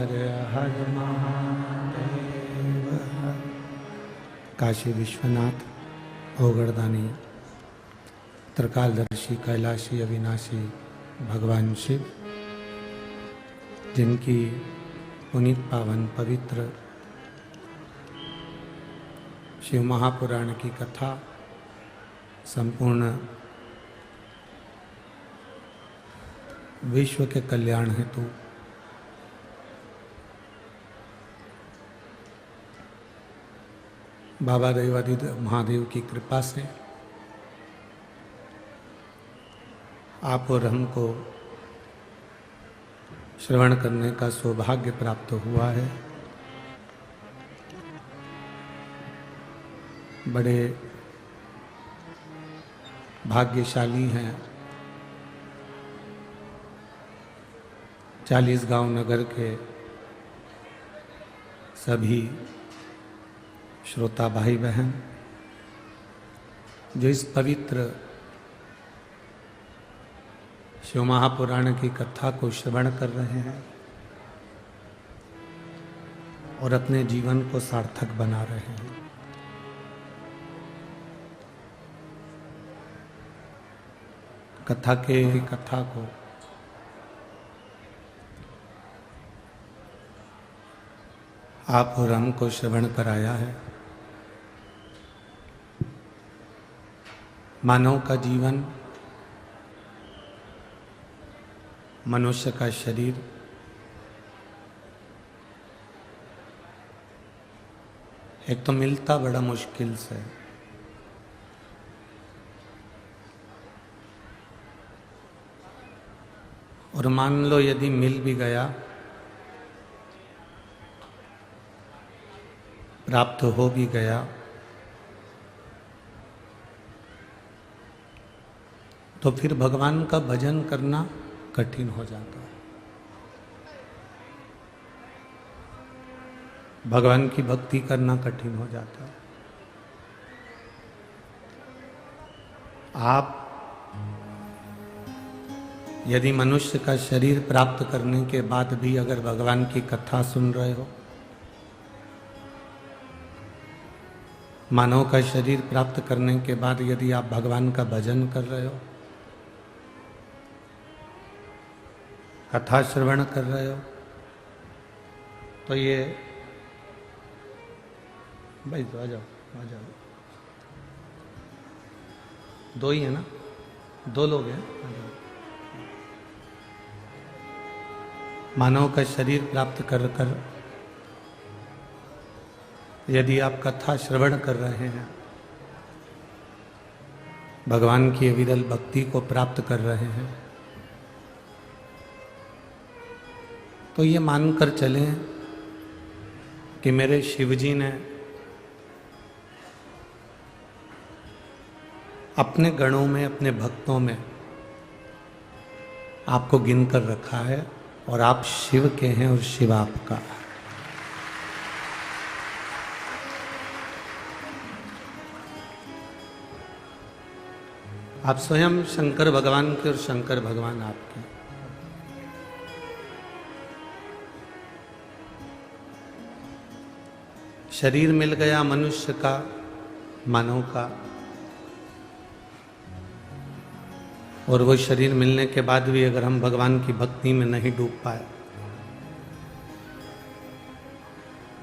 हर हर महादेव। काशी विश्वनाथ ओगड़दानी त्रिकालदर्शी कैलाशी अविनाशी भगवान शिव, जिनकी पुनीत पावन पवित्र शिव महापुराण की कथा संपूर्ण विश्व के कल्याण हेतु बाबा देवादिदेव महादेव की कृपा से आप और हमको श्रवण करने का सौभाग्य प्राप्त हुआ है। बड़े भाग्यशाली हैं 40 नगर के सभी श्रोता भाई बहन जो इस पवित्र शिव महापुराण की कथा को श्रवण कर रहे हैं और अपने जीवन को सार्थक बना रहे हैं। कथा को आप और हमको श्रवण कराया है। मानव का जीवन, मनुष्य का शरीर एक तो मिलता बड़ा मुश्किल से, और मान लो यदि मिल भी गया, प्राप्त हो भी गया, तो फिर भगवान का भजन करना कठिन हो जाता है। भगवान की भक्ति करना कठिन हो जाता है। आप यदि मनुष्य का शरीर प्राप्त करने के बाद भी अगर भगवान की कथा सुन रहे हो, मानव का शरीर प्राप्त करने के बाद यदि आप भगवान का भजन कर रहे हो, कथा श्रवण कर रहे हो, तो ये भाई तो आ जाओ। दो ही है ना, 2 लोग हैं। मानव का शरीर प्राप्त कर यदि आप कथा श्रवण कर रहे हैं, भगवान की अविरल भक्ति को प्राप्त कर रहे हैं, तो ये मानकर चलें कि मेरे शिवजी ने अपने गणों में, अपने भक्तों में आपको गिन कर रखा है और आप शिव के हैं और शिव आपका। आप स्वयं शंकर भगवान के और शंकर भगवान आपके। शरीर मिल गया मनुष्य का, मानव का, और वो शरीर मिलने के बाद भी अगर हम भगवान की भक्ति में नहीं डूब पाए,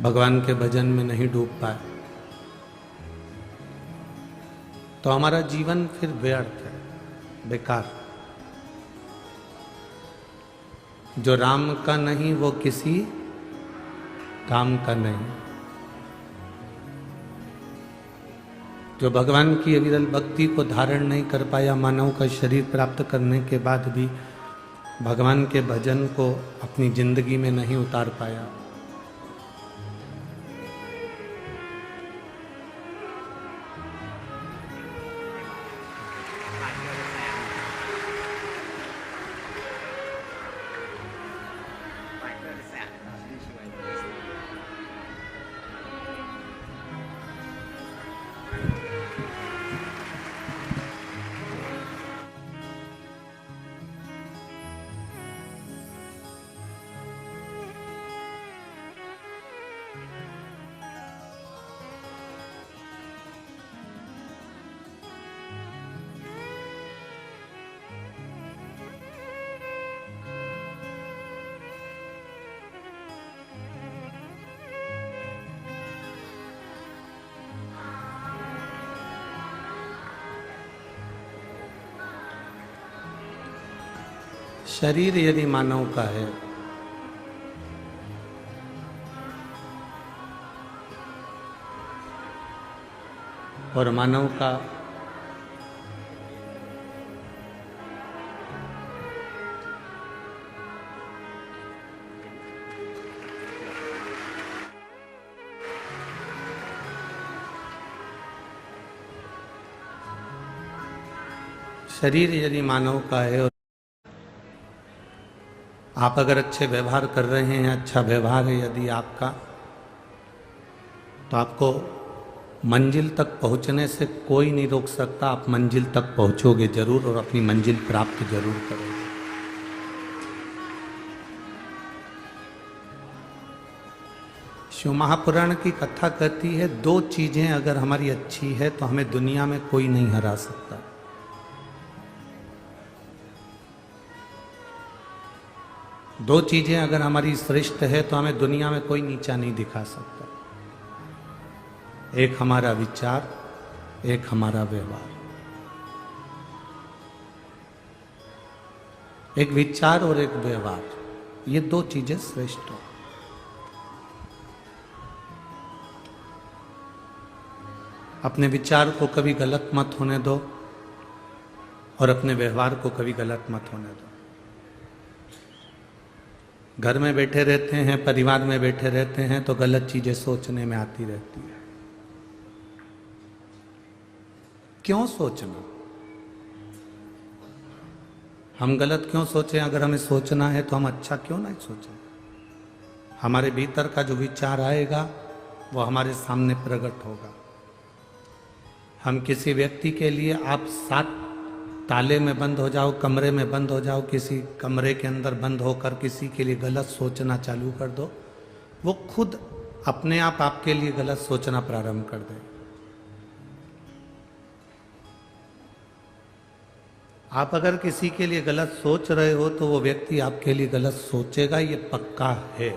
भगवान के भजन में नहीं डूब पाए, तो हमारा जीवन फिर व्यर्थ है, बेकार। जो राम का नहीं वो किसी काम का नहीं। जो भगवान की अविरल भक्ति को धारण नहीं कर पाया, मानव का शरीर प्राप्त करने के बाद भी भगवान के भजन को अपनी जिंदगी में नहीं उतार पाया, शरीर यदि मानव का है और मानव का शरीर यदि मानव का है और आप अगर अच्छे व्यवहार कर रहे हैं, अच्छा व्यवहार है यदि आपका, तो आपको मंजिल तक पहुंचने से कोई नहीं रोक सकता। आप मंजिल तक पहुंचोगे जरूर और अपनी मंजिल प्राप्त जरूर करोगे। शिव महापुराण की कथा कहती है, दो चीजें अगर हमारी अच्छी है तो हमें दुनिया में कोई नहीं हरा सकता। दो चीजें अगर हमारी श्रेष्ठ है तो हमें दुनिया में कोई नीचा नहीं दिखा सकता। एक हमारा विचार, एक हमारा व्यवहार। एक विचार और एक व्यवहार, ये दो चीजें श्रेष्ठ हो। अपने विचार को कभी गलत मत होने दो और अपने व्यवहार को कभी गलत मत होने दो। घर में बैठे रहते हैं, परिवार में बैठे रहते हैं तो गलत चीजें सोचने में आती रहती है। क्यों सोचना? हम गलत क्यों सोचें? अगर हमें सोचना है तो हम अच्छा क्यों नहीं सोचें? हमारे भीतर का जो विचार आएगा वो हमारे सामने प्रकट होगा। हम किसी व्यक्ति के लिए, आप 7 ताले में बंद हो जाओ, कमरे में बंद हो जाओ, किसी कमरे के अंदर बंद होकर किसी के लिए गलत सोचना चालू कर दो, वो खुद अपने आप आपके लिए गलत सोचना प्रारंभ कर दे। आप अगर किसी के लिए गलत सोच रहे हो तो वो व्यक्ति आपके लिए गलत सोचेगा, ये पक्का है।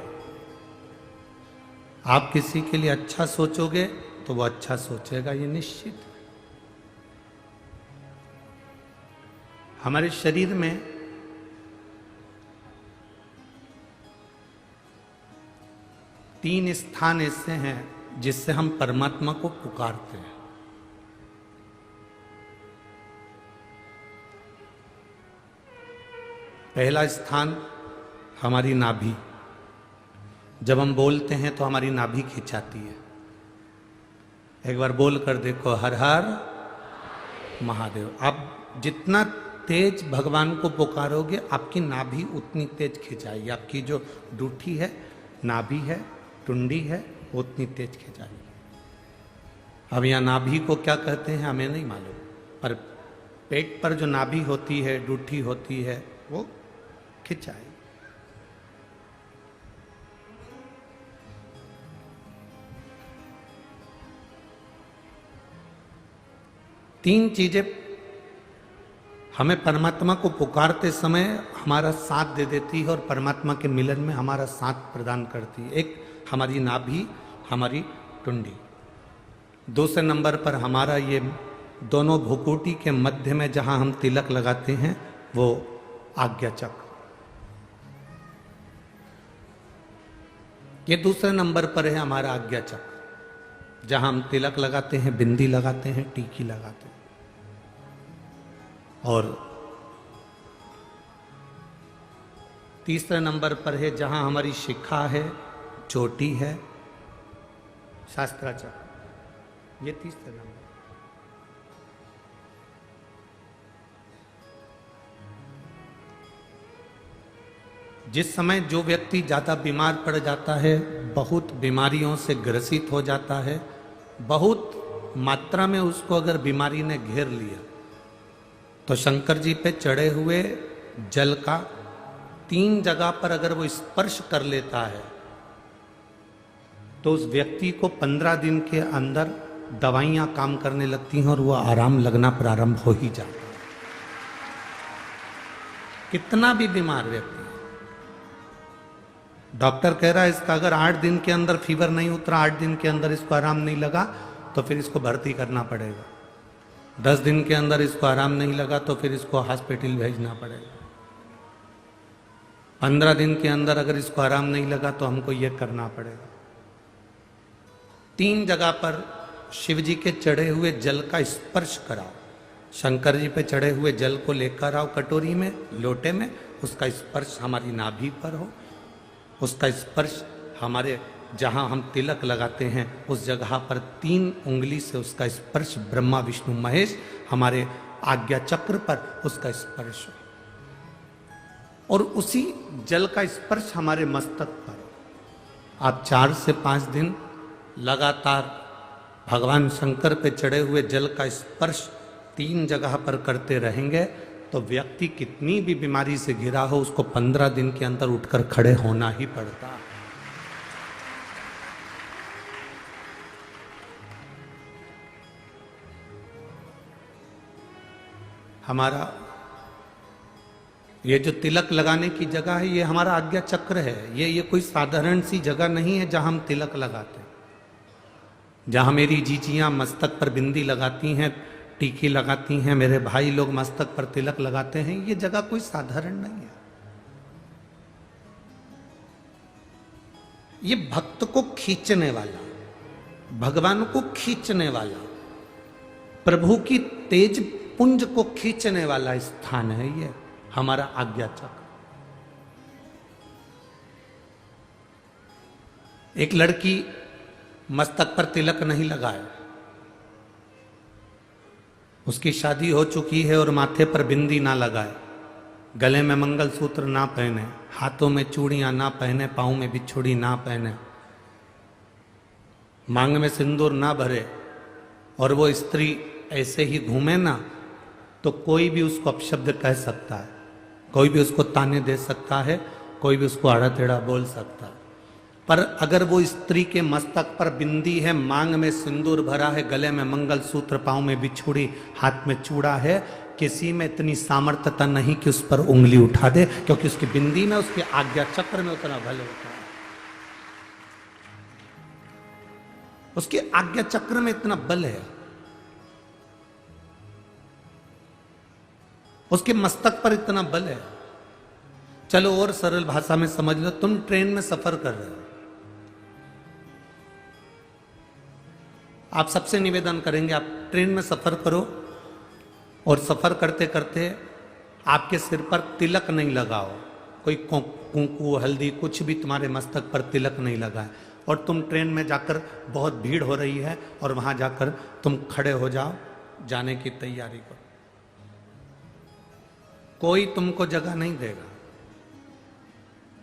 आप किसी के लिए अच्छा सोचोगे तो वो अच्छा सोचेगा, ये निश्चित है। हमारे शरीर में तीन स्थान ऐसे हैं जिससे हम परमात्मा को पुकारते हैं। पहला स्थान हमारी नाभि। जब हम बोलते हैं तो हमारी नाभि खिंचाती है। एक बार बोल कर देखो, हर हर महादेव। आप जितना तेज भगवान को पुकारोगे आपकी नाभि उतनी तेज खिंचाएगी। आपकी जो डूठी है, नाभि है, टुंडी है, उतनी तेज खिंचाएगी। अब यहाँ नाभि को क्या कहते हैं हमें नहीं मालूम, पर पेट पर जो नाभि होती है, डूठी होती है, वो खिंचाएगी। तीन चीजें हमें परमात्मा को पुकारते समय हमारा साथ दे देती है और परमात्मा के मिलन में हमारा साथ प्रदान करती है। एक हमारी नाभि, हमारी टुंडी। दूसरे नंबर पर हमारा ये दोनों भुकुटी के मध्य में जहां हम तिलक लगाते हैं वो आज्ञा चक्र। ये दूसरे नंबर पर है हमारा आज्ञा चक्र, जहां हम तिलक लगाते हैं, बिंदी लगाते हैं, टीकी लगाते हैं। और तीसरे नंबर पर है जहां हमारी शिखा है, चोटी है, शास्त्राचक्र। ये तीसरे नंबर। जिस समय जो व्यक्ति ज्यादा बीमार पड़ जाता है, बहुत बीमारियों से ग्रसित हो जाता है, बहुत मात्रा में उसको अगर बीमारी ने घेर लिया, तो शंकर जी पे चढ़े हुए जल का 3 जगह पर अगर वो स्पर्श कर लेता है तो उस व्यक्ति को 15 दिन के अंदर दवाइयां काम करने लगती हैं और वो आराम लगना प्रारंभ हो ही जाता है। कितना भी बीमार व्यक्ति, डॉक्टर कह रहा है इसका अगर 8 दिन के अंदर फीवर नहीं उतरा, 8 दिन के अंदर इसको आराम नहीं लगा तो फिर इसको भर्ती करना पड़ेगा। 10 दिन के अंदर इसको आराम नहीं लगा तो फिर इसको हॉस्पिटल भेजना पड़ेगा। 15 दिन के अंदर अगर इसको आराम नहीं लगा तो हमको ये करना पड़ेगा। 3 जगह पर शिव जी के चढ़े हुए जल का स्पर्श कराओ। शंकर जी पे चढ़े हुए जल को लेकर आओ कटोरी में, लोटे में, उसका स्पर्श हमारी नाभि पर हो, उसका स्पर्श हमारे जहां हम तिलक लगाते हैं उस जगह पर 3 उंगली से उसका स्पर्श, ब्रह्मा विष्णु महेश हमारे आज्ञा चक्र पर उसका स्पर्श हो, और उसी जल का स्पर्श हमारे मस्तक पर। आप 4 से 5 दिन लगातार भगवान शंकर पे चढ़े हुए जल का स्पर्श 3 जगह पर करते रहेंगे तो व्यक्ति कितनी भी बीमारी से घिरा हो उसको 15 दिन के अंदर उठकर खड़े होना ही पड़ता है। हमारा ये जो तिलक लगाने की जगह है ये हमारा आज्ञा चक्र है। ये कोई साधारण सी जगह नहीं है जहां हम तिलक लगाते हैं। जहां मेरी जीजियां मस्तक पर बिंदी लगाती हैं, टीकी लगाती हैं, मेरे भाई लोग मस्तक पर तिलक लगाते हैं, ये जगह कोई साधारण नहीं है। ये भक्त को खींचने वाला, भगवान को खींचने वाला, प्रभु की तेज पुंज को खींचने वाला स्थान है ये हमारा आज्ञा चक्र। एक लड़की मस्तक पर तिलक नहीं लगाए, उसकी शादी हो चुकी है और माथे पर बिंदी ना लगाए, गले में मंगलसूत्र ना पहने, हाथों में चूड़ियां ना पहने, पांव में बिछुड़ी ना पहने, मांग में सिंदूर ना भरे, और वो स्त्री ऐसे ही घूमे ना, तो कोई भी उसको अपशब्द कह सकता है, कोई भी उसको ताने दे सकता है, कोई भी उसको आड़ा टेढ़ा बोल सकता है। पर अगर वो स्त्री के मस्तक पर बिंदी है, मांग में सिंदूर भरा है, गले में मंगलसूत्र, पांव में बिछुड़ी, हाथ में चूड़ा है, किसी में इतनी सामर्थ्यता नहीं कि उस पर उंगली उठा दे, क्योंकि उसकी बिंदी में, उसके आज्ञा चक्र में उतना बल होता है, उसके आज्ञा चक्र में इतना बल है, उसके मस्तक पर इतना बल है। चलो और सरल भाषा में समझ लो, तुम ट्रेन में सफर कर रहे हो, आप सबसे निवेदन करेंगे आप ट्रेन में सफर करो और सफर करते करते आपके सिर पर तिलक नहीं लगाओ, कोई कुंकू हल्दी कुछ भी तुम्हारे मस्तक पर तिलक नहीं लगाए, और तुम ट्रेन में जाकर बहुत भीड़ हो रही है और वहां जाकर तुम खड़े हो जाओ, जाने की तैयारी करो, कोई तुमको जगह नहीं देगा।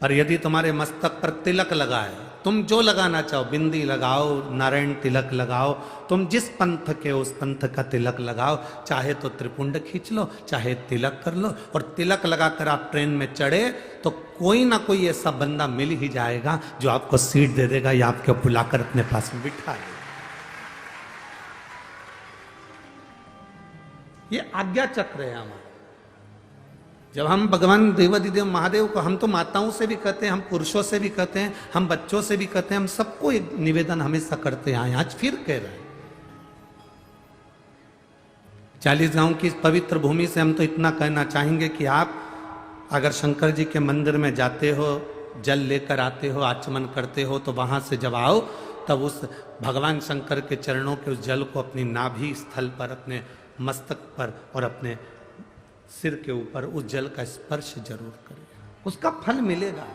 पर यदि तुम्हारे मस्तक पर तिलक लगा है, तुम जो लगाना चाहो, बिंदी लगाओ, नारायण तिलक लगाओ, तुम जिस पंथ के उस पंथ का तिलक लगाओ, चाहे तो त्रिपुंड खींच लो, चाहे तिलक कर लो, और तिलक लगाकर आप ट्रेन में चढ़े तो कोई ना कोई ऐसा बंदा मिल ही जाएगा जो आपको सीट दे देगा या आपको बुलाकर अपने पास में बिठा देगा। ये आज्ञा चक्र है हमारा। जब हम भगवान देवाधिदेव महादेव को, हम तो माताओं से भी कहते हैं, हम पुरुषों से भी कहते हैं, हम बच्चों से भी कहते हैं, हम सबको एक निवेदन हमेशा करते आए, आज फिर कह रहे हैं। 40 गांव की पवित्र भूमि से हम तो इतना कहना चाहेंगे कि आप अगर शंकर जी के मंदिर में जाते हो, जल लेकर आते हो, आचमन करते हो, तो वहां से जब आओ तब उस भगवान शंकर के चरणों के उस जल को अपनी नाभि स्थल पर, अपने मस्तक पर और अपने सिर के ऊपर उस जल का स्पर्श जरूर करें, उसका फल मिलेगा।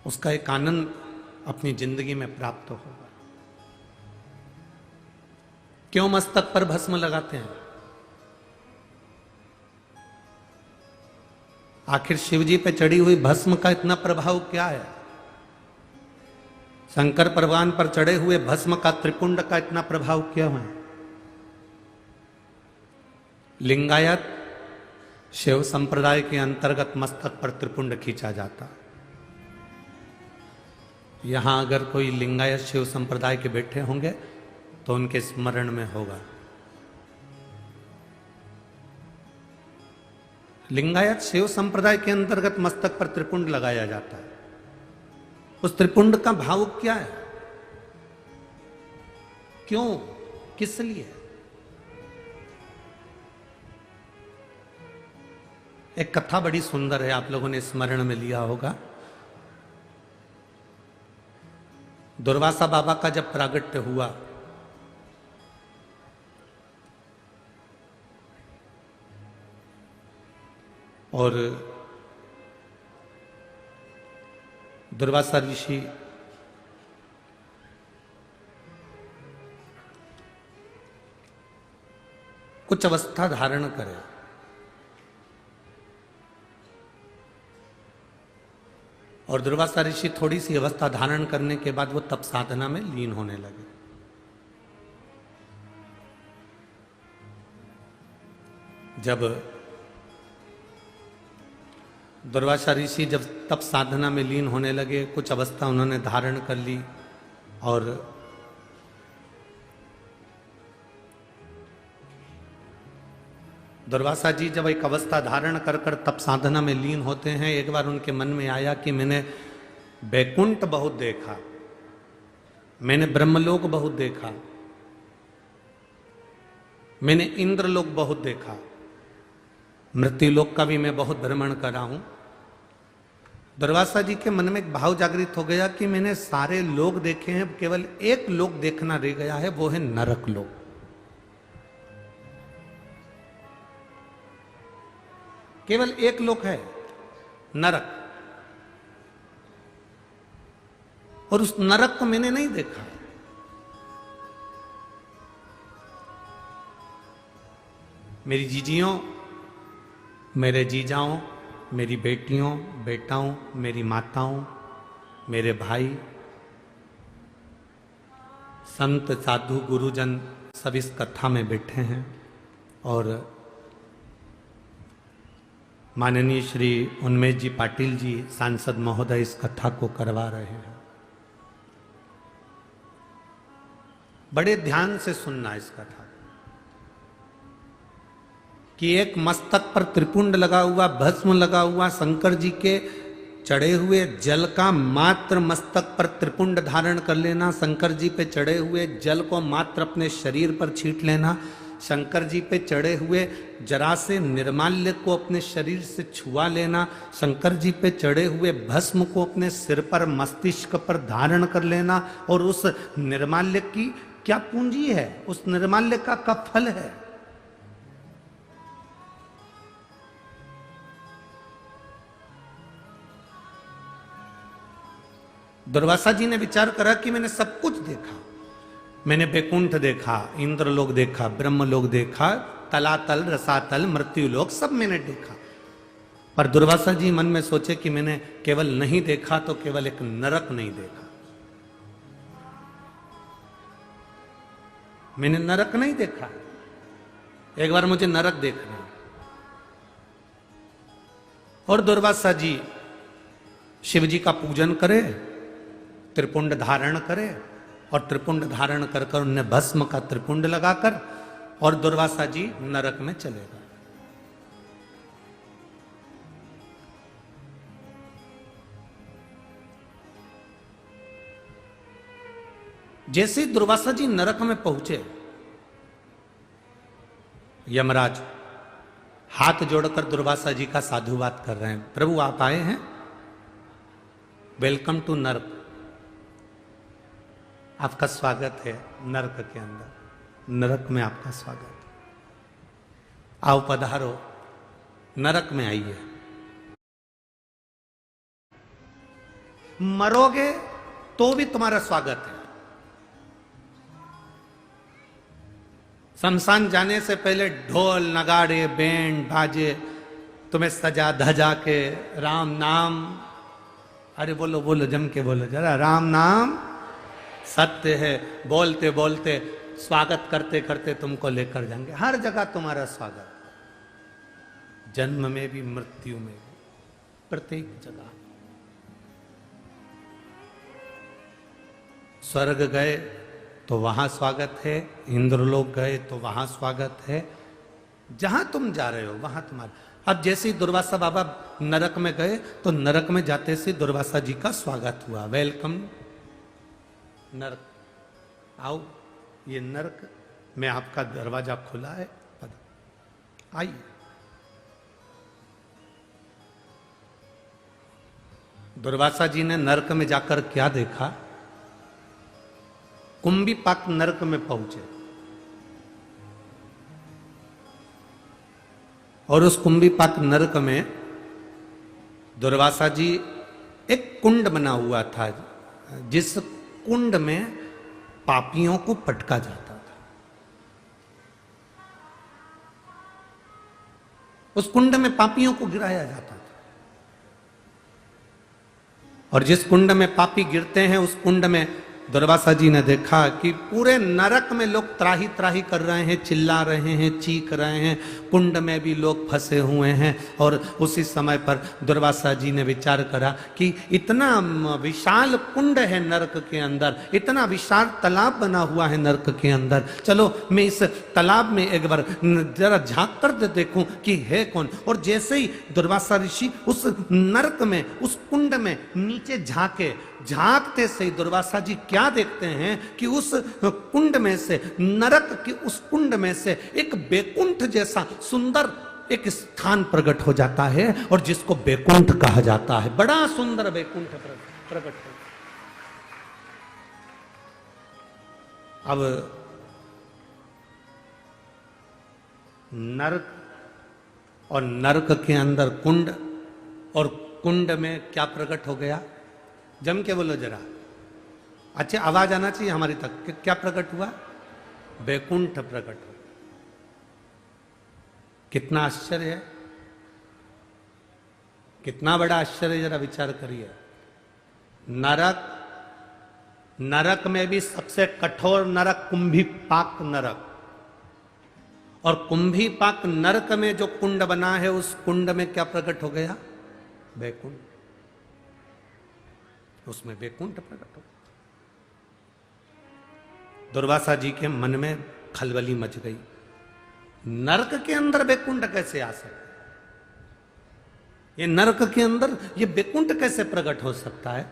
उसका एक आनंद अपनी जिंदगी में प्राप्त होगा। क्यों मस्तक पर भस्म लगाते हैं? आखिर शिवजी पे चढ़ी हुई भस्म का इतना प्रभाव क्या है? शंकर भगवान पर चढ़े हुए भस्म का, त्रिपुंड का इतना प्रभाव क्या है? लिंगायत शिव संप्रदाय के अंतर्गत मस्तक पर त्रिपुंड खींचा जाता। यहां अगर कोई लिंगायत शिव संप्रदाय के बैठे होंगे तो उनके स्मरण में होगा। लिंगायत शिव संप्रदाय के अंतर्गत मस्तक पर त्रिपुंड लगाया जाता है। उस त्रिपुंड का भाव क्या है? क्यों, किस लिए? एक कथा बड़ी सुंदर है, आप लोगों ने स्मरण में लिया होगा। दुर्वासा बाबा का जब प्रागट्य हुआ और दुर्वासा ऋषि कुछ अवस्था धारण करे और दुर्वासा ऋषि थोड़ी सी अवस्था धारण करने के बाद वो तप साधना में लीन होने लगे। जब दुर्वासा ऋषि जब तप साधना में लीन होने लगे, कुछ अवस्था उन्होंने धारण कर ली और दुर्वासा जी जब एक अवस्था धारण कर कर तप साधना में लीन होते हैं, एक बार उनके मन में आया कि मैंने बैकुंठ बहुत देखा, मैंने ब्रह्मलोक बहुत देखा, मैंने इंद्रलोक बहुत देखा, मृत्युलोक का भी मैं बहुत भ्रमण करा हूं। दुर्वासा जी के मन में एक भाव जागृत हो गया कि मैंने सारे लोक देखे हैं, केवल एक लोक देखना रह गया है, वो है नरक लोक। केवल एक लोक है, नरक, और उस नरक को मैंने नहीं देखा। मेरी जीजियों, मेरे जीजाओं, मेरी बेटियों, बेटाओं, मेरी माताओं, मेरे भाई, संत साधु गुरुजन सब इस कथा में बैठे हैं और माननीय श्री उन्मेष जी पाटिल जी सांसद महोदय इस कथा को करवा रहे हैं। बड़े ध्यान से सुनना इस कथा कि एक मस्तक पर त्रिपुंड लगा हुआ, भस्म लगा हुआ, शंकर जी के चढ़े हुए जल का मात्र मस्तक पर त्रिपुंड धारण कर लेना, शंकर जी पे चढ़े हुए जल को मात्र अपने शरीर पर छींट लेना, शंकर जी पे चढ़े हुए जरा से निर्माल्य को अपने शरीर से छुआ लेना, शंकर जी पे चढ़े हुए भस्म को अपने सिर पर मस्तिष्क पर धारण कर लेना, और उस निर्माल्य की क्या पूंजी है, उस निर्माल्य का फल है। दुर्वासा जी ने विचार करा कि मैंने सब कुछ देखा, मैंने बैकुंठ देखा, इंद्रलोक देखा, ब्रह्मलोक देखा, तलातल, रसातल, मृत्युलोक सब मैंने देखा, पर दुर्वासा जी मन में सोचे कि मैंने केवल नहीं देखा तो केवल एक नरक नहीं देखा, मैंने नरक नहीं देखा, एक बार मुझे नरक देखना। और दुर्वासा जी शिव जी का पूजन करे, त्रिपुंड धारण करे, और त्रिपुंड धारण कर कर उनने भस्म का त्रिपुंड लगाकर और दुर्वासा जी नरक में चले गए। जैसे ही दुर्वासा जी नरक में पहुंचे, यमराज हाथ जोड़कर दुर्वासा जी का साधुवाद कर रहे हैं। प्रभु आप आए हैं, वेलकम टू नरक, आपका स्वागत है नरक के अंदर, नरक में आपका स्वागत, आओ पधारो, नरक में आइए। मरोगे तो भी तुम्हारा स्वागत है। शमशान जाने से पहले ढोल नगाड़े बैंड बाजे तुम्हें सजा धजा के राम नाम, अरे बोलो बोलो जम के बोलो जरा, राम नाम सत्य है, बोलते बोलते स्वागत करते करते तुमको लेकर जाएंगे, हर जगह तुम्हारा स्वागत, जन्म में भी मृत्यु में भी, प्रत्येक जगह। स्वर्ग गए तो वहां स्वागत है, इंद्रलोक गए तो वहां स्वागत है, जहां तुम जा रहे हो वहां तुम्हारा। अब जैसे ही दुर्वासा बाबा नरक में गए तो नरक में जाते से दुर्वासा जी का स्वागत हुआ, वेलकम नरक, आओ ये नरक में आपका दरवाजा खुला है, आइए। दुर्वासा जी ने नरक में जाकर क्या देखा? कुंभीपाक नरक में पहुंचे और उस कुंभीपाक नरक में दुर्वासा जी, एक कुंड बना हुआ था जिस कुंड में पापियों को पटका जाता था। उस कुंड में पापियों को गिराया जाता था और जिस कुंड में पापी गिरते हैं उस कुंड में दुर्वासा जी ने देखा कि पूरे नरक में लोग त्राही त्राही कर रहे हैं, चिल्ला रहे हैं, चीख रहे हैं, कुंड में भी लोग फंसे हुए हैं। और उसी समय पर दुर्वासा जी ने विचार करा कि इतना विशाल कुंड है नरक के अंदर, इतना विशाल तालाब बना हुआ है नरक के अंदर, चलो मैं इस तालाब में एक बार जरा झांक कर देखूं कि है कौन। और जैसे ही दुर्वासा ऋषि उस नरक में, उस कुंड में नीचे झांके, झांकते से दुर्वासा जी क्या देखते हैं कि उस कुंड में से, नरक के उस कुंड में से एक बैकुंठ जैसा सुंदर एक स्थान प्रकट हो जाता है और जिसको बैकुंठ कहा जाता है। बड़ा सुंदर बैकुंठ प्रकट हो। अब नरक और नरक के अंदर कुंड, और कुंड में क्या प्रकट हो गया? जम के बोलो जरा, अच्छा आवाज आना चाहिए हमारी तक कि क्या प्रकट हुआ? बैकुंठ प्रकट हुआ। कितना आश्चर्य है, कितना बड़ा आश्चर्य, जरा विचार करिए। नरक, नरक में भी सबसे कठोर नरक कुंभीपाक नरक, और कुंभीपाक नरक में जो कुंड बना है उस कुंड में क्या प्रकट हो गया? बैकुंठ। उसमें बैकुंठ प्रकट हो। दुर्वासा जी के मन में खलबली मच गई, नरक के अंदर बैकुंठ कैसे आ सकता है? ये नरक के अंदर ये बैकुंठ कैसे प्रकट हो सकता है?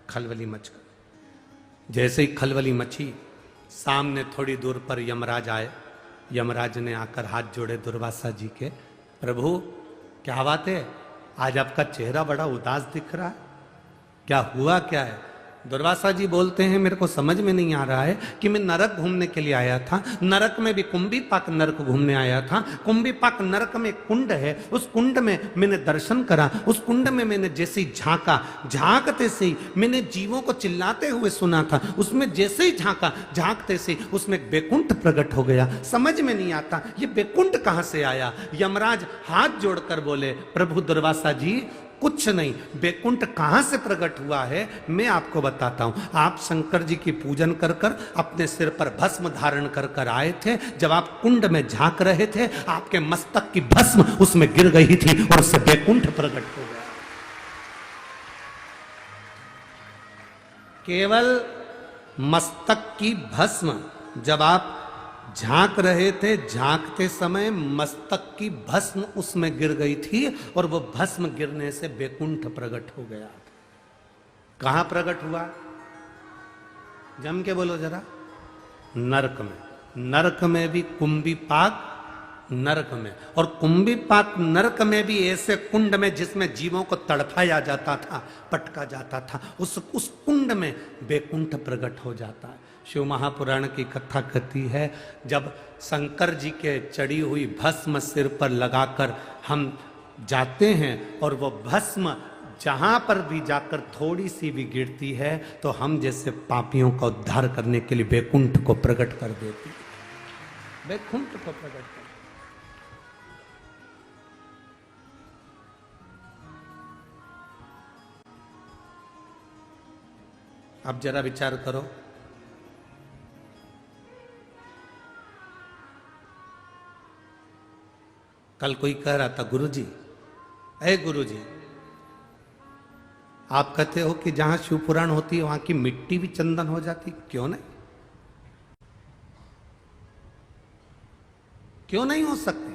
खलबली मच गई। जैसे ही खलबली मची, सामने थोड़ी दूर पर यमराज आए। यमराज ने आकर हाथ जोड़े दुर्वासा जी के, प्रभु क्या बात है, आज आपका चेहरा बड़ा उदास दिख रहा है, क्या हुआ क्या है? दुर्वासा जी बोलते हैं, मेरे को समझ में नहीं आ रहा है कि मैं नरक घूमने के लिए आया था, नरक में भी कुंभीपाक नरक घूमने आया था। कुंभीपाक नरक में एक कुंड है, उस कुंड में मैंने दर्शन करा, उस कुंड में मैंने जैसे ही झांका, झांकते से ही मैंने जीवों को चिल्लाते हुए सुना था, उसमें जैसे ही झांका, झांकते से उसमें बैकुंठ प्रकट हो गया। समझ में नहीं आता ये बैकुंठ कहां से आया। यमराज हाथ जोड़कर बोले, प्रभु दुर्वासा जी कुछ नहीं, बैकुंठ कहां से प्रकट हुआ है मैं आपको बताता हूं। आप शंकर जी की पूजन कर कर अपने सिर पर भस्म धारण कर कर आए थे, जब आप कुंड में झांक रहे थे आपके मस्तक की भस्म उसमें गिर गई थी और उससे बैकुंठ प्रकट हो गया। केवल मस्तक की भस्म जब आप झांक रहे थे, झांकते समय मस्तक की भस्म उसमें गिर गई थी और वो भस्म गिरने से बैकुंठ प्रकट हो गया। कहां प्रकट हुआ? जम के बोलो जरा। नरक में। नरक में भी कुंभीपाक नरक में, और कुंभीपाक नरक में भी ऐसे कुंड में जिसमें जीवों को तड़पाया जाता था, पटका जाता था, उस कुंड में बैकुंठ प्रकट हो जाता है। शिव महापुराण की कथा कहती है, जब शंकर जी के चढ़ी हुई भस्म सिर पर लगाकर हम जाते हैं और वो भस्म जहां पर भी जाकर थोड़ी सी भी गिरती है तो हम जैसे पापियों का उद्धार करने के लिए बैकुंठ को प्रकट कर देती है। बैकुंठ को प्रकट कर। अब जरा विचार करो, कल कोई कह रहा था, गुरुजी, ऐ गुरुजी, आप कहते हो कि जहां शिव पुराण होती है वहां की मिट्टी भी चंदन हो जाती, क्यों नहीं? क्यों नहीं हो सकती?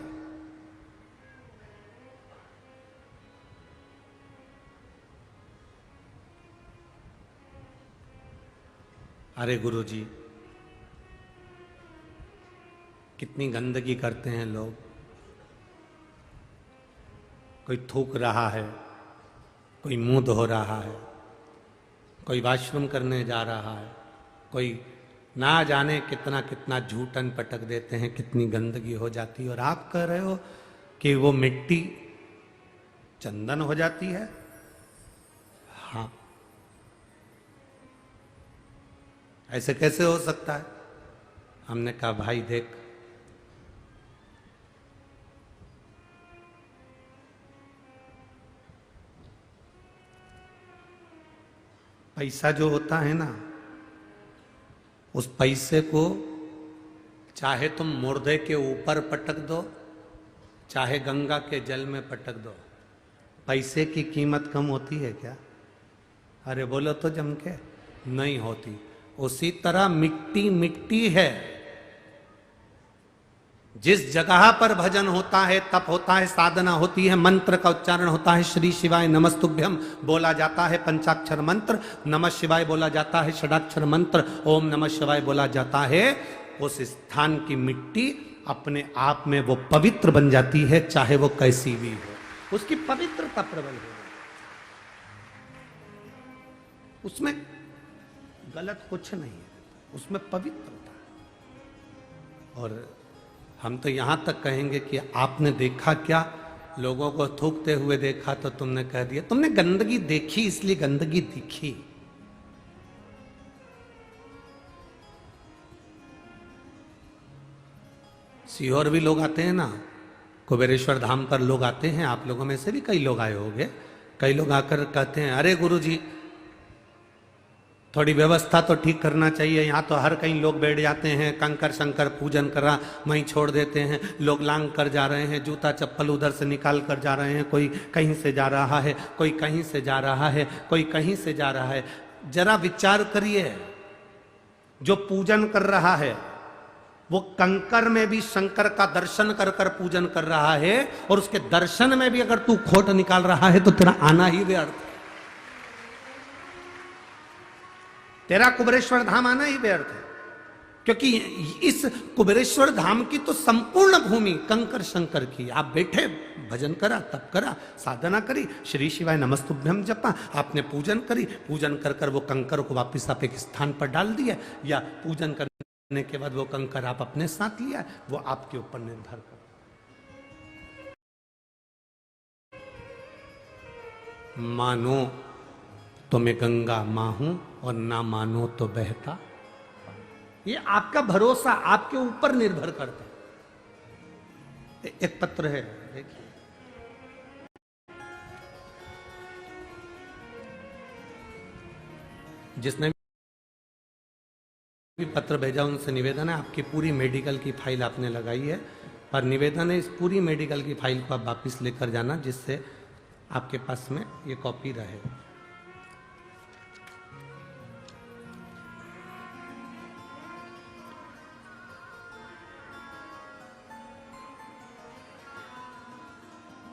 अरे गुरुजी, कितनी गंदगी करते हैं लोग। कोई थूक रहा है, कोई मुंह धो रहा है, कोई वॉशरूम करने जा रहा है, कोई ना जाने कितना कितना झूठन पटक देते हैं, कितनी गंदगी हो जाती है। और आप कह रहे हो कि वो मिट्टी चंदन हो जाती है। हाँ, ऐसे कैसे हो सकता है? हमने कहा भाई देख, पैसा जो होता है ना, उस पैसे को चाहे तुम मुर्दे के ऊपर पटक दो, चाहे गंगा के जल में पटक दो, पैसे की कीमत कम होती है क्या? अरे बोलो तो जम के, नहीं होती। उसी तरह मिट्टी मिट्टी है। जिस जगह पर भजन होता है, तप होता है, साधना होती है, मंत्र का उच्चारण होता है, श्री शिवाय नमस्तुभ्यम बोला जाता है, पंचाक्षर मंत्र, नमः शिवाय बोला जाता है, षडाक्षर मंत्र, ओम नमः शिवाय बोला जाता है, उस स्थान की मिट्टी अपने आप में वो पवित्र बन जाती है, चाहे वो कैसी भी हो। उसकी पवित्रता प्रबल हो, उसमें गलत कुछ नहीं है, उसमें पवित्रता। और हम तो यहां तक कहेंगे कि आपने देखा क्या? लोगों को थूकते हुए देखा तो तुमने कह दिया। तुमने गंदगी देखी इसलिए गंदगी दिखी। सीहोर भी लोग आते हैं ना, कुबेरेश्वर धाम पर लोग आते हैं। आप लोगों में से भी कई लोग आए होंगे। कई लोग आकर कहते हैं, अरे गुरुजी थोड़ी व्यवस्था तो ठीक करना चाहिए, यहाँ तो हर कहीं लोग बैठ जाते हैं, कंकर शंकर पूजन करा वहीं छोड़ देते हैं, लोग लांग कर जा रहे हैं, जूता चप्पल उधर से निकाल कर जा रहे हैं, कोई कहीं से जा रहा है, कोई कहीं से जा रहा है, कोई कहीं से जा रहा है। जरा विचार करिए, जो पूजन कर रहा है वो कंकर में भी शंकर का दर्शन कर कर पूजन कर रहा है, और उसके दर्शन में भी अगर तू खोट निकाल रहा है तो तेरा आना ही व्यर्थ, तेरा कुबेरेश्वर धाम आना ही व्यर्थ है। क्योंकि इस कुबेरेश्वर धाम की तो संपूर्ण भूमि कंकर शंकर की। आप बैठे, भजन करा, तप करा, साधना करी, श्री शिवाय नमस्तुभ्यम जपा, आपने पूजन करी, पूजन कर कर वो कंकर को वापिस आप एक स्थान पर डाल दिया, या पूजन करने के बाद वो कंकर आप अपने साथ लिया, वो आपके ऊपर निर्भर कर। मानो तो मैं गंगा मां हूं और ना मानो तो बहता। ये आपका भरोसा आपके ऊपर निर्भर करता है। एक पत्र है, देखिए, जिसने भी पत्र भेजा उनसे निवेदन है, आपकी पूरी मेडिकल की फाइल आपने लगाई है, पर निवेदन है इस पूरी मेडिकल की फाइल को आप वापिस लेकर जाना, जिससे आपके पास में ये कॉपी रहे।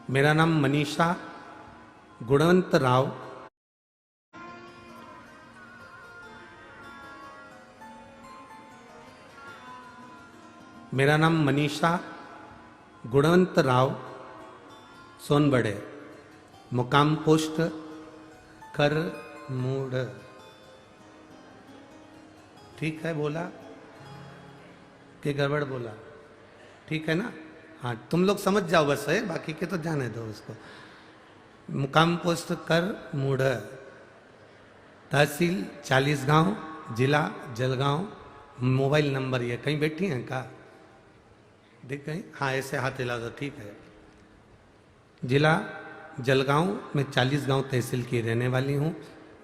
मेरा नाम मनीषा गुणवंत राव, मेरा नाम मनीषा गुणवंत राव सोनबड़े, मुकाम पोस्ट कर मूड। ठीक है बोला कि गड़बड़ बोला? ठीक है ना? हाँ, तुम लोग समझ जाओ बस है, बाकी के तो जाने दो उसको। मुकाम पोस्ट कर मूढ़, तहसील 40 गांव, जिला जलगांव। मोबाइल नंबर ये कहीं बैठी हैं का? देख कहीं, हाँ ऐसे हाथ हिला दो, ठीक है। जिला जलगांव में 40 गांव तहसील की रहने वाली हूँ।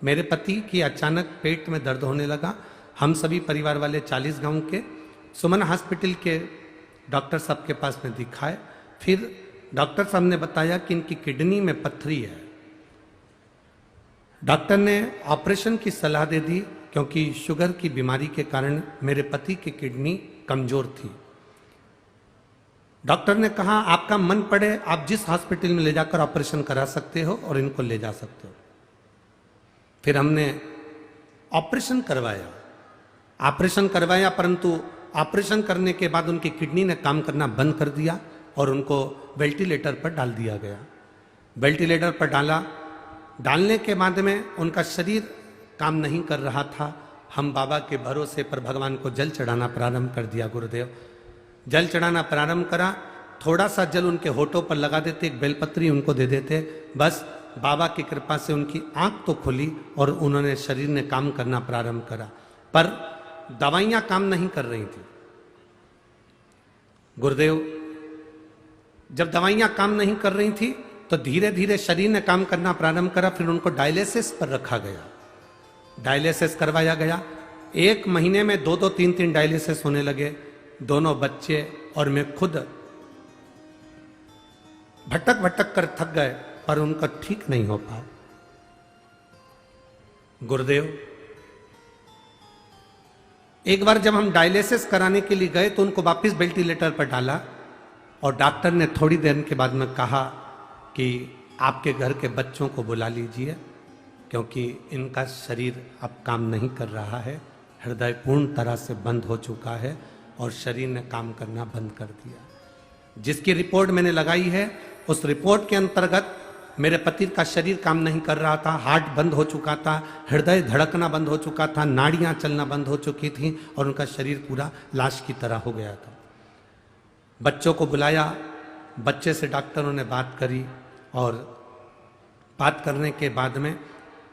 मेरे पति की अचानक पेट में दर्द होने लगा। हम सभी परिवार वाले 40 गांव के सुमन हॉस्पिटल के डॉक्टर साहब के पास में दिखाए। फिर डॉक्टर साहब ने बताया कि इनकी किडनी में पत्थरी है। डॉक्टर ने ऑपरेशन की सलाह दे दी, क्योंकि शुगर की बीमारी के कारण मेरे पति की किडनी कमजोर थी। डॉक्टर ने कहा आपका मन पड़े आप जिस हॉस्पिटल में ले जाकर ऑपरेशन करा सकते हो और इनको ले जा सकते हो। फिर हमने ऑपरेशन करवाया, परंतु ऑपरेशन करने के बाद उनकी किडनी ने काम करना बंद कर दिया और उनको वेंटिलेटर पर डाल दिया गया। वेंटिलेटर पर डालने के बाद में उनका शरीर काम नहीं कर रहा था। हम बाबा के भरोसे पर भगवान को जल चढ़ाना प्रारंभ कर दिया। गुरुदेव जल चढ़ाना प्रारंभ करा, थोड़ा सा जल उनके होठों पर लगा देते, एक बेलपत्री उनको दे देते, बस बाबा की कृपा से उनकी आंख तो खुली और उन्होंने शरीर ने काम करना प्रारंभ करा। पर दवाइयां काम नहीं कर रही थी। गुरुदेव जब दवाइयां काम नहीं कर रही थी तो धीरे धीरे शरीर ने काम करना प्रारंभ करा। फिर उनको डायलिसिस पर रखा गया, डायलिसिस करवाया गया। 1 महीने में 2-2, 3-3 डायलिसिस होने लगे। दोनों बच्चे और मैं खुद भटक भटक कर थक गए, पर उनका ठीक नहीं हो पाया। गुरुदेव एक बार जब हम डायलिसिस कराने के लिए गए तो उनको वापस वेंटिलेटर पर डाला और डॉक्टर ने थोड़ी देर के बाद में कहा कि आपके घर के बच्चों को बुला लीजिए, क्योंकि इनका शरीर अब काम नहीं कर रहा है, हृदय पूर्ण तरह से बंद हो चुका है और शरीर ने काम करना बंद कर दिया। जिसकी रिपोर्ट मैंने लगाई है उस रिपोर्ट के अंतर्गत मेरे पति का शरीर काम नहीं कर रहा था, हार्ट बंद हो चुका था, हृदय धड़कना बंद हो चुका था, नाड़ियां चलना बंद हो चुकी थी और उनका शरीर पूरा लाश की तरह हो गया था। बच्चों को बुलाया, बच्चे से डॉक्टरों ने बात करी और बात करने के बाद में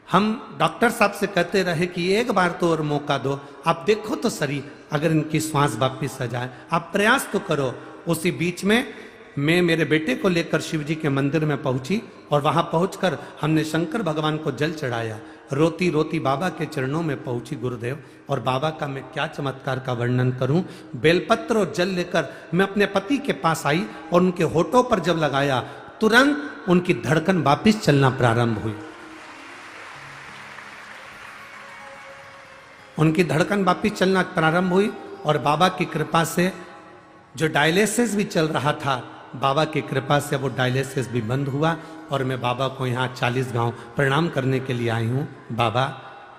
हम डॉक्टर साहब से कहते रहे कि एक बार तो और मौका दो, आप देखो तो सही अगर इनकी श्वास वापिस आ जाए, आप प्रयास तो करो। उसी बीच में मैं मेरे बेटे को लेकर शिव जी के मंदिर में पहुंची और वहां पहुंचकर हमने शंकर भगवान को जल चढ़ाया। रोती रोती बाबा के चरणों में पहुंची गुरुदेव, और बाबा का मैं क्या चमत्कार का वर्णन करूं। बेलपत्र और जल लेकर मैं अपने पति के पास आई और उनके होठों पर जब लगाया तुरंत उनकी धड़कन वापिस चलना प्रारंभ हुई। उनकी धड़कन वापिस चलना प्रारंभ हुई और बाबा की कृपा से जो डायलिसिस भी चल रहा था, बाबा की कृपा से वो डायलिसिस भी बंद हुआ और मैं बाबा को यहाँ 40 गांव प्रणाम करने के लिए आई हूँ। बाबा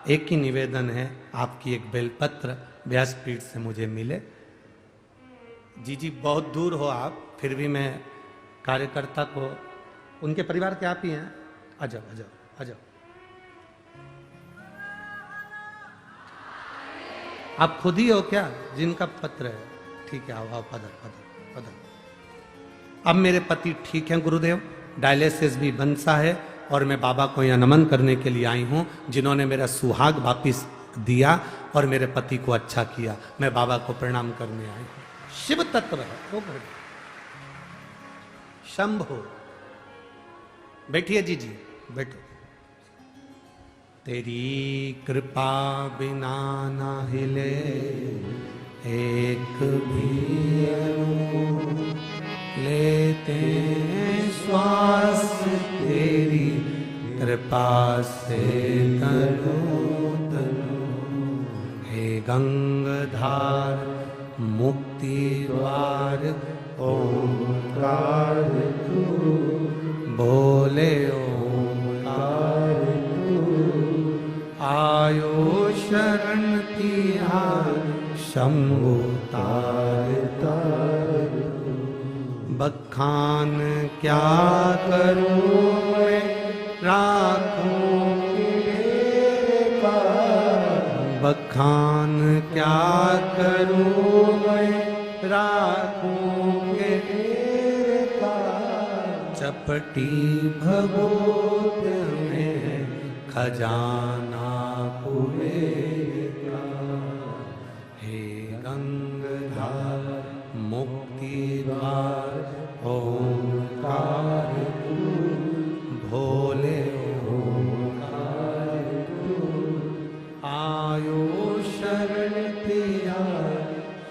एक ही निवेदन है, आपकी एक बेलपत्र व्यासपीठ से मुझे मिले। जी बहुत दूर हो आप, फिर भी मैं कार्यकर्ता को, उनके परिवार के आप ही हैं, आ जाओ आ जाओ आ जाओ। आप खुद ही हो क्या जिनका पत्र है? ठीक है, आओ पदर पदर पदर। अब मेरे पति ठीक हैं गुरुदेव, डायलिसिस भी बंद सा है और मैं बाबा को यहाँ नमन करने के लिए आई हूँ, जिन्होंने मेरा सुहाग वापिस दिया और मेरे पति को अच्छा किया। मैं बाबा को प्रणाम करने आई हूँ। शिव तत्व है वो, शंभो। बैठिए जी बैठो। तेरी कृपा बिना ना हिले एक भी अणु, लेते श्वास तेरी कृपा से तनु तनु। हे गंगाधार मुक्ति द्वार ओंकार तू, बोले ओंकार तू। आयो शरण तिहार शंभु तार तार। बखान क्या करूं मैं राखूं तेरे पास, बखान क्या करूं मैं राखूं तेरे पास। चपटी भगोत में खजाना कुबेर का, हे गंगाधार मुक्ति द्वार ओंकार तू, भोले ओंकार तू। आयो शरण तेरा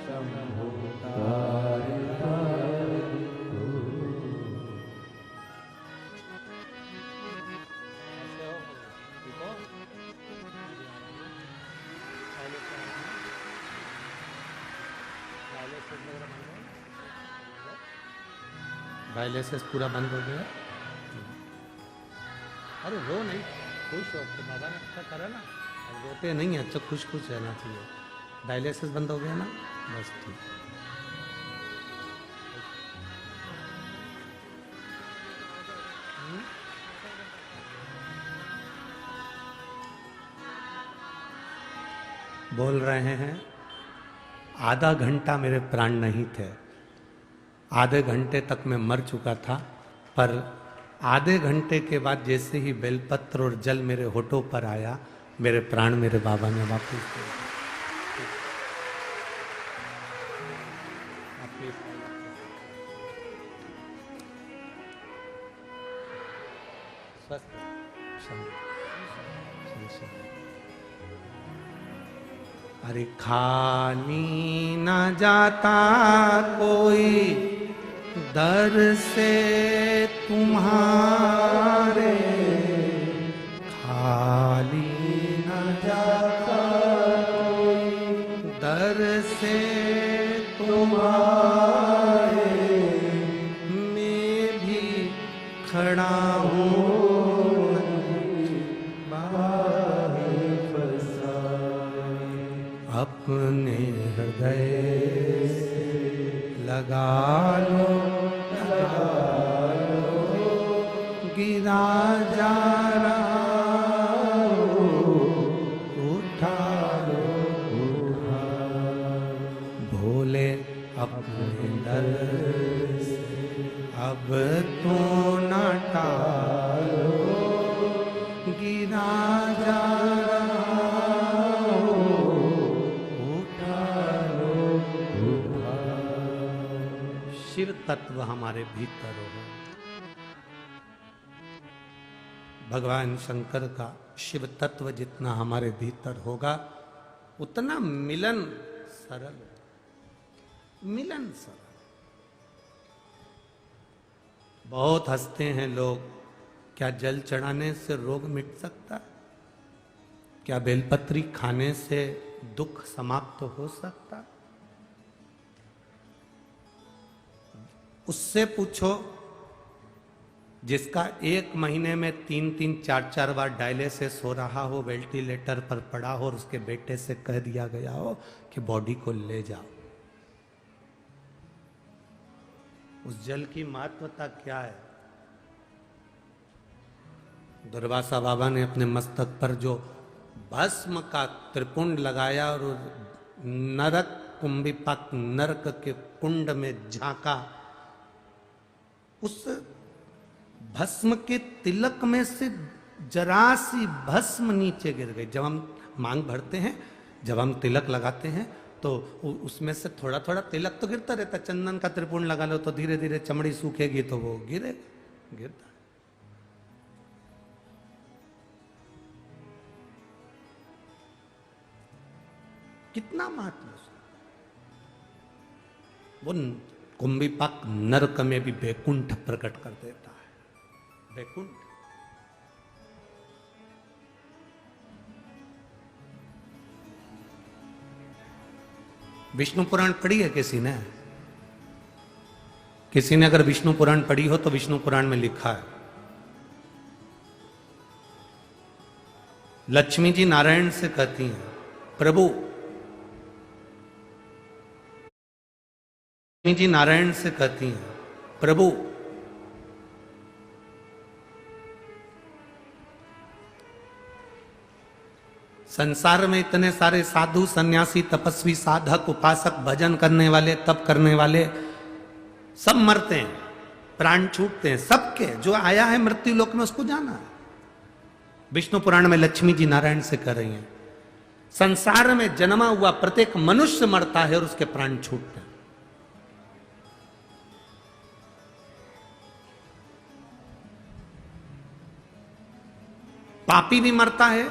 शंभो तार तार तू। डायलिसिस पूरा बंद हो गया। अरे रो नहीं, खुश हो, तो बाबा ने अच्छा करा ना, अब रोते नहीं है, अच्छा खुश खुश रहना चाहिए। डायलिसिस बंद हो गया ना। बस ठीक। बोल रहे हैं आधा घंटा मेरे प्राण नहीं थे, आधे घंटे तक मैं मर चुका था, पर आधे घंटे के बाद जैसे ही बेलपत्र और जल मेरे होठों पर आया, मेरे प्राण मेरे बाबा ने वापस दिए। अरे खाली न जाता कोई दर से तुम्हारे, खाली न जाता कोई दर से तुम्हारे, मैं भी खड़ा हूँ अपने हृदय से लगा लो, गिरा जा रहा हो, उठा लो, उठा भोले अपने दर से अब तो न टालो, गिरा जा शिव तत्व हमारे भीतर हो। भगवान शंकर का शिव तत्व जितना हमारे भीतर होगा उतना मिलन सरल, मिलन सरल। बहुत हंसते हैं लोग, क्या जल चढ़ाने से रोग मिट सकता है? क्या बेलपत्री खाने से दुख समाप्त हो सकता है? उससे पूछो जिसका एक महीने में 3-3, 4-4 बार डायलिसिस हो रहा हो, वेंटिलेटर पर पड़ा हो और उसके बेटे से कह दिया गया हो कि बॉडी को ले जाओ। उस जल की महत्वता क्या है? दुर्वासा बाबा ने अपने मस्तक पर जो भस्म का त्रिपुंड लगाया और नरक कुंभिपाक नरक के कुंड में झांका, उस भस्म के तिलक में से जरा सी भस्म नीचे गिर गई। जब हम मांग भरते हैं, जब हम तिलक लगाते हैं तो उसमें से थोड़ा थोड़ा तिलक तो गिरता रहता। चंदन का त्रिपुंड लगा लो तो धीरे धीरे चमड़ी सूखेगी तो वो गिरता। कितना महत्व वो कुंभिपाक नरक में भी बैकुंठ प्रकट कर देता है। बैकुंठ विष्णु पुराण पढ़ी है किसी ने? किसी ने अगर विष्णु पुराण पढ़ी हो तो विष्णु पुराण में लिखा है, लक्ष्मी जी नारायण से कहती हैं, प्रभु, लक्ष्मी जी नारायण से कहती हैं, प्रभु संसार में इतने सारे साधु सन्यासी तपस्वी साधक उपासक भजन करने वाले तप करने वाले सब मरते हैं, प्राण छूटते हैं सबके। जो आया है मृत्यु लोक में उसको जाना है। विष्णु पुराण में लक्ष्मी जी नारायण से कह रही हैं, संसार में जन्मा हुआ प्रत्येक मनुष्य मरता है और उसके प्राण छूटते हैं। पापी भी मरता है,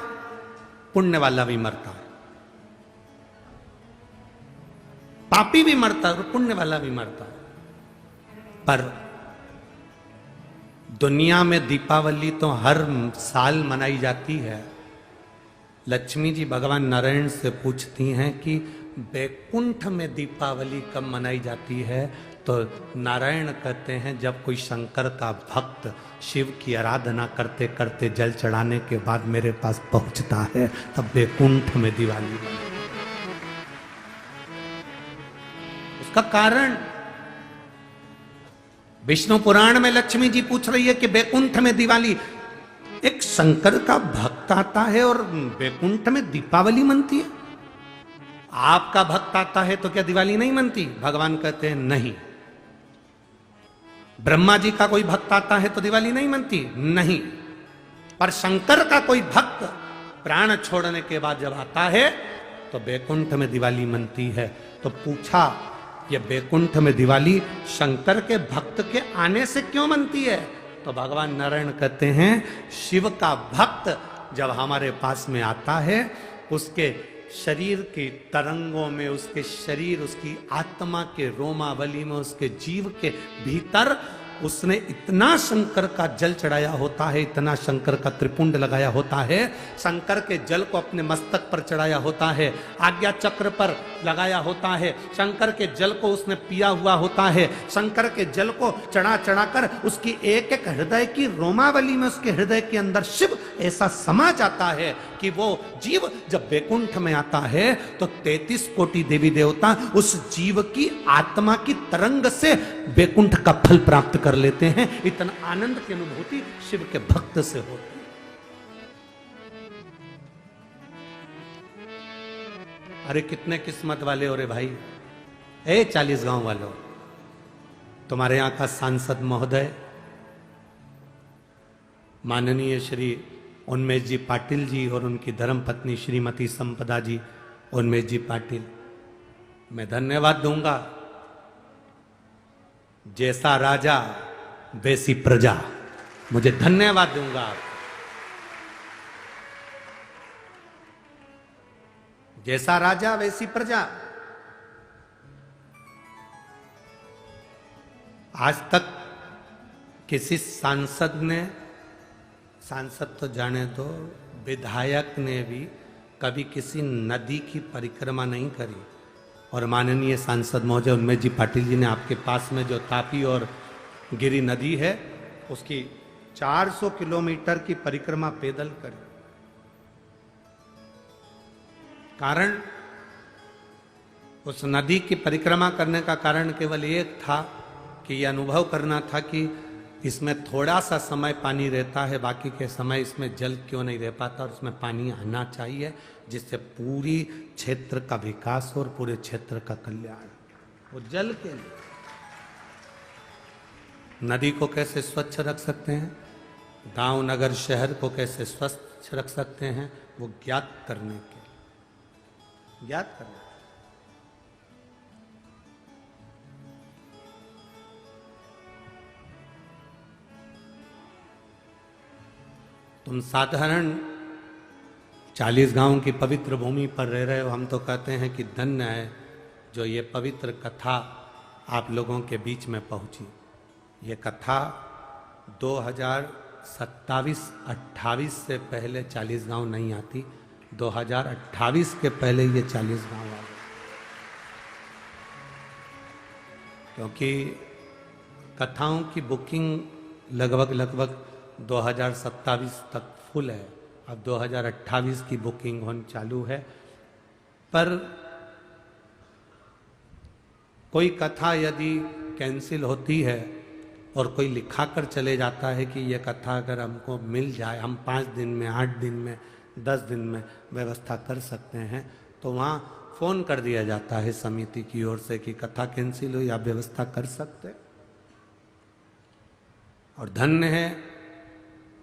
पुण्य वाला भी मरता है। पापी भी मरता है और पुण्य वाला भी मरता है। पर दुनिया में दीपावली तो हर साल मनाई जाती है। लक्ष्मी जी भगवान नारायण से पूछती हैं कि बैकुंठ में दीपावली कब मनाई जाती है? तो नारायण कहते हैं, जब कोई शंकर का भक्त शिव की आराधना करते करते जल चढ़ाने के बाद मेरे पास पहुंचता है, तब बैकुंठ में दिवाली उसका कारण विष्णु पुराण में लक्ष्मी जी पूछ रही है कि बैकुंठ में दिवाली, एक शंकर का भक्त आता है और बैकुंठ में दीपावली मनती है। आपका भक्त आता है तो क्या दिवाली नहीं मनती? भगवान कहते हैं नहीं। ब्रह्मा जी का कोई भक्त आता है तो दिवाली नहीं मनती? नहीं। पर शंकर का कोई भक्त प्राण छोड़ने के बाद जब आता है तो बैकुंठ में दिवाली मनती है। तो पूछा, ये बैकुंठ में दिवाली शंकर के भक्त के आने से क्यों मनती है? तो भगवान नारायण कहते हैं, शिव का भक्त जब हमारे पास में आता है, उसके शरीर की तरंगों में, उसके शरीर, उसकी आत्मा के रोमावली में, उसके जीव के भीतर उसने इतना शंकर का जल चढ़ाया होता है, इतना शंकर का त्रिपुंड लगाया होता है, शंकर के जल को अपने मस्तक पर चढ़ाया होता है, आज्ञा चक्र पर लगाया होता है, शंकर के जल को उसने पिया हुआ होता है, शंकर के जल को चढ़ा चढ़ाकर उसकी एक एक हृदय की रोमावली में, उसके हृदय के अंदर शिव ऐसा समा जाता है कि वो जीव जब बैकुंठ में आता है तो 33 कोटि देवी देवता उस जीव की आत्मा की तरंग से बैकुंठ का फल प्राप्त कर लेते हैं। इतना आनंद की अनुभूति शिव के भक्त से होती है। अरे कितने किस्मत वाले हो रे भाई। 40 गांव वालों, तुम्हारे यहां का सांसद महोदय माननीय श्री उन्मेष जी पाटिल जी और उनकी धर्मपत्नी श्रीमती संपदा जी उन्मेष जी पाटिल, मैं धन्यवाद दूंगा। जैसा राजा वैसी प्रजा, मुझे धन्यवाद दूंगा आप। जैसा राजा वैसी प्रजा। आज तक किसी सांसद तो जाने दो, विधायक ने भी कभी किसी नदी की परिक्रमा नहीं करी। और माननीय सांसद महोदय उन्मेष जी पाटिल जी ने आपके पास में जो तापी और गिरी नदी है, उसकी 400 किलोमीटर की परिक्रमा पैदल करी। कारण, उस नदी की परिक्रमा करने का कारण केवल एक था कि यह अनुभव करना था कि इसमें थोड़ा सा समय पानी रहता है, बाकी के समय इसमें जल क्यों नहीं रह पाता, और उसमें पानी आना चाहिए, जिससे पूरी क्षेत्र का विकास और पूरे क्षेत्र का कल्याण। वो जल के लिए नदी को कैसे स्वच्छ रख सकते हैं, गांव नगर शहर को कैसे स्वच्छ रख सकते हैं, वो ज्ञात करने के लिए, ज्ञात करने। तुम साधारण 40 गांव की पवित्र भूमि पर रह रहे हो, हम तो कहते हैं कि धन्य है जो ये पवित्र कथा आप लोगों के बीच में पहुंची। ये कथा 2027-28 से पहले 40 गांव नहीं आती, 2028 के पहले ये 40 गांव आ गए, क्योंकि कथाओं की बुकिंग लगभग 2027 तक फुल है। अब 2028 की बुकिंग होनी चालू है। पर कोई कथा यदि कैंसिल होती है और कोई लिखाकर चले जाता है कि यह कथा अगर हमको मिल जाए, हम 5 दिन में, 8 दिन में, 10 दिन में व्यवस्था कर सकते हैं, तो वहाँ फोन कर दिया जाता है समिति की ओर से कि कथा कैंसिल हुई, आप व्यवस्था कर सकते। और धन्य है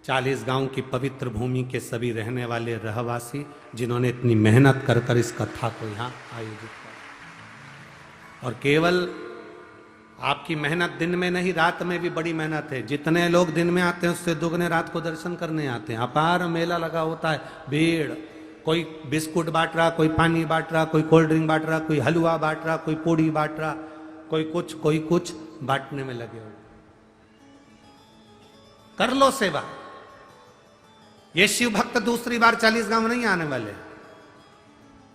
40 गांव की पवित्र भूमि के सभी रहने वाले रहवासी, जिन्होंने इतनी मेहनत कर कर इस कथा को यहाँ आयोजित किया। और केवल आपकी मेहनत दिन में नहीं, रात में भी बड़ी मेहनत है। जितने लोग दिन में आते हैं उससे दुगने रात को दर्शन करने आते हैं। अपार मेला लगा होता है, भीड़। कोई बिस्कुट बांट रहा, कोई पानी बांट रहा, कोई कोल्ड ड्रिंक बांट रहा, कोई हलवा बांट रहा, कोई पूड़ी बांट रहा, कोई कुछ बांटने में लगे हुए। कर लो सेवा। ये शिव भक्त दूसरी बार 40 गांव नहीं आने वाले।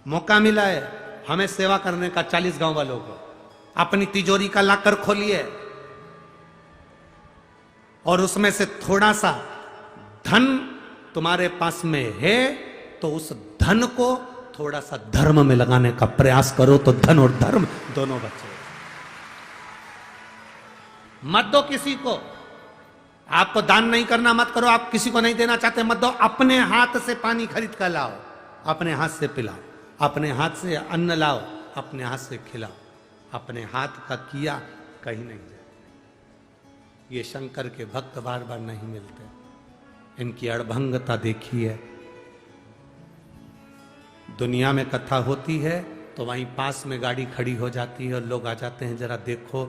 मौका मिला है हमें सेवा करने का 40 गांव वालों को। अपनी तिजोरी का लाकर खोलिए और उसमें से थोड़ा सा धन तुम्हारे पास में है तो उस धन को थोड़ा सा धर्म में लगाने का प्रयास करो, तो धन और धर्म दोनों बचे। मत दो किसी को। आपको दान नहीं करना मत करो, आप किसी को नहीं देना चाहते मत दो। अपने हाथ से पानी खरीद कर लाओ, अपने हाथ से पिलाओ, अपने हाथ से अन्न लाओ, अपने हाथ से खिलाओ। अपने हाथ का किया कहीं नहीं जाए। ये शंकर के भक्त बार बार नहीं मिलते। इनकी अड़भंगता देखिए। दुनिया में कथा होती है तो वहीं पास में गाड़ी खड़ी हो जाती है और लोग आ जाते हैं, जरा देखो।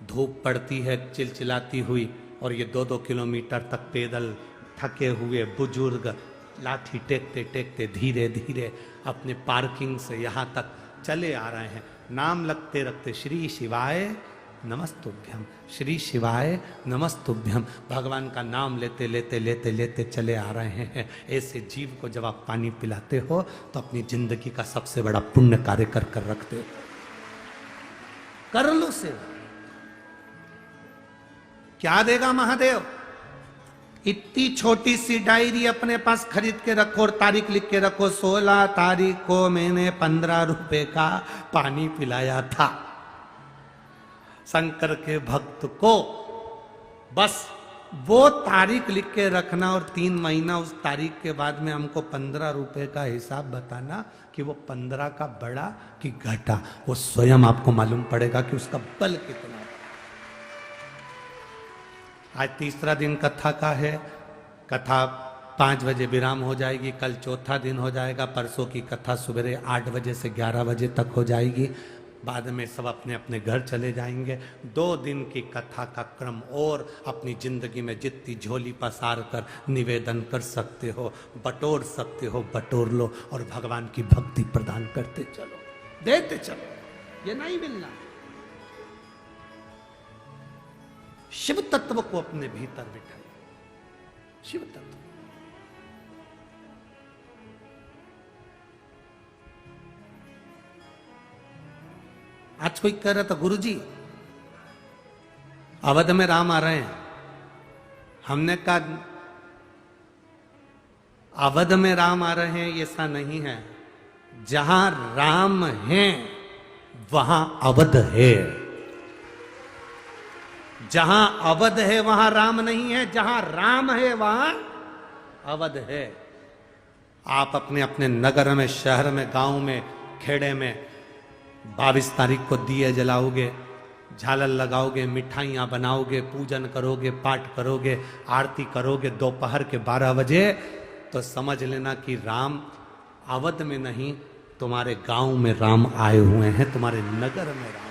धूप पड़ती है चिलचिलाती हुई और ये 2-2 किलोमीटर तक पैदल थके हुए बुजुर्ग लाठी टेकते टेकते धीरे धीरे अपने पार्किंग से यहाँ तक चले आ रहे हैं। नाम लगते रखते श्री शिवाय नमस्तुभ्यम, श्री शिवाय नमस्तुभ्यम, भगवान का नाम लेते लेते लेते लेते चले आ रहे हैं। ऐसे जीव को जब आप पानी पिलाते हो तो अपनी जिंदगी का सबसे बड़ा पुण्य कार्य कर कर रखते हो। कर लो सेवा। क्या देगा महादेव? इतनी छोटी सी डायरी अपने पास खरीद के रखो और तारीख लिख के रखो, 16 तारीख को मैंने 15 रुपए का पानी पिलाया था शंकर के भक्त को। बस वो तारीख लिख के रखना और 3 महीना उस तारीख के बाद में हमको 15 रुपए का हिसाब बताना कि वो 15 का बढ़ा कि घटा। वो स्वयं आपको मालूम पड़ेगा कि उसका बल कितना। आज तीसरा दिन कथा का है। कथा 5 बजे विराम हो जाएगी। कल चौथा दिन हो जाएगा। परसों की कथा सवेरे 8 बजे से 11 बजे तक हो जाएगी। बाद में सब अपने अपने घर चले जाएंगे। 2 दिन की कथा का क्रम और अपनी जिंदगी में जितनी झोली पसार कर निवेदन कर सकते हो, बटोर सकते हो, बटोर लो और भगवान की भक्ति प्रदान करते चलो, देते चलो। ये नहीं मिलना। शिव तत्व को अपने भीतर बिठाइए। शिव तत्व आज कोई कह रहा था गुरुजी अवध में राम आ रहे हैं। हमने कहा अवध में राम आ रहे हैं ऐसा नहीं है। जहां राम है वहां अवध है। जहां अवध है वहां राम नहीं है, जहां राम है वहां अवध है। आप अपने अपने नगर में, शहर में, गांव में, खेड़े में 22 तारीख को दिए जलाओगे, झालर लगाओगे, मिठाइयाँ बनाओगे, पूजन करोगे, पाठ करोगे, आरती करोगे दोपहर के 12 बजे, तो समझ लेना कि राम अवध में नहीं, तुम्हारे गांव में राम आए हुए हैं, तुम्हारे नगर में राम।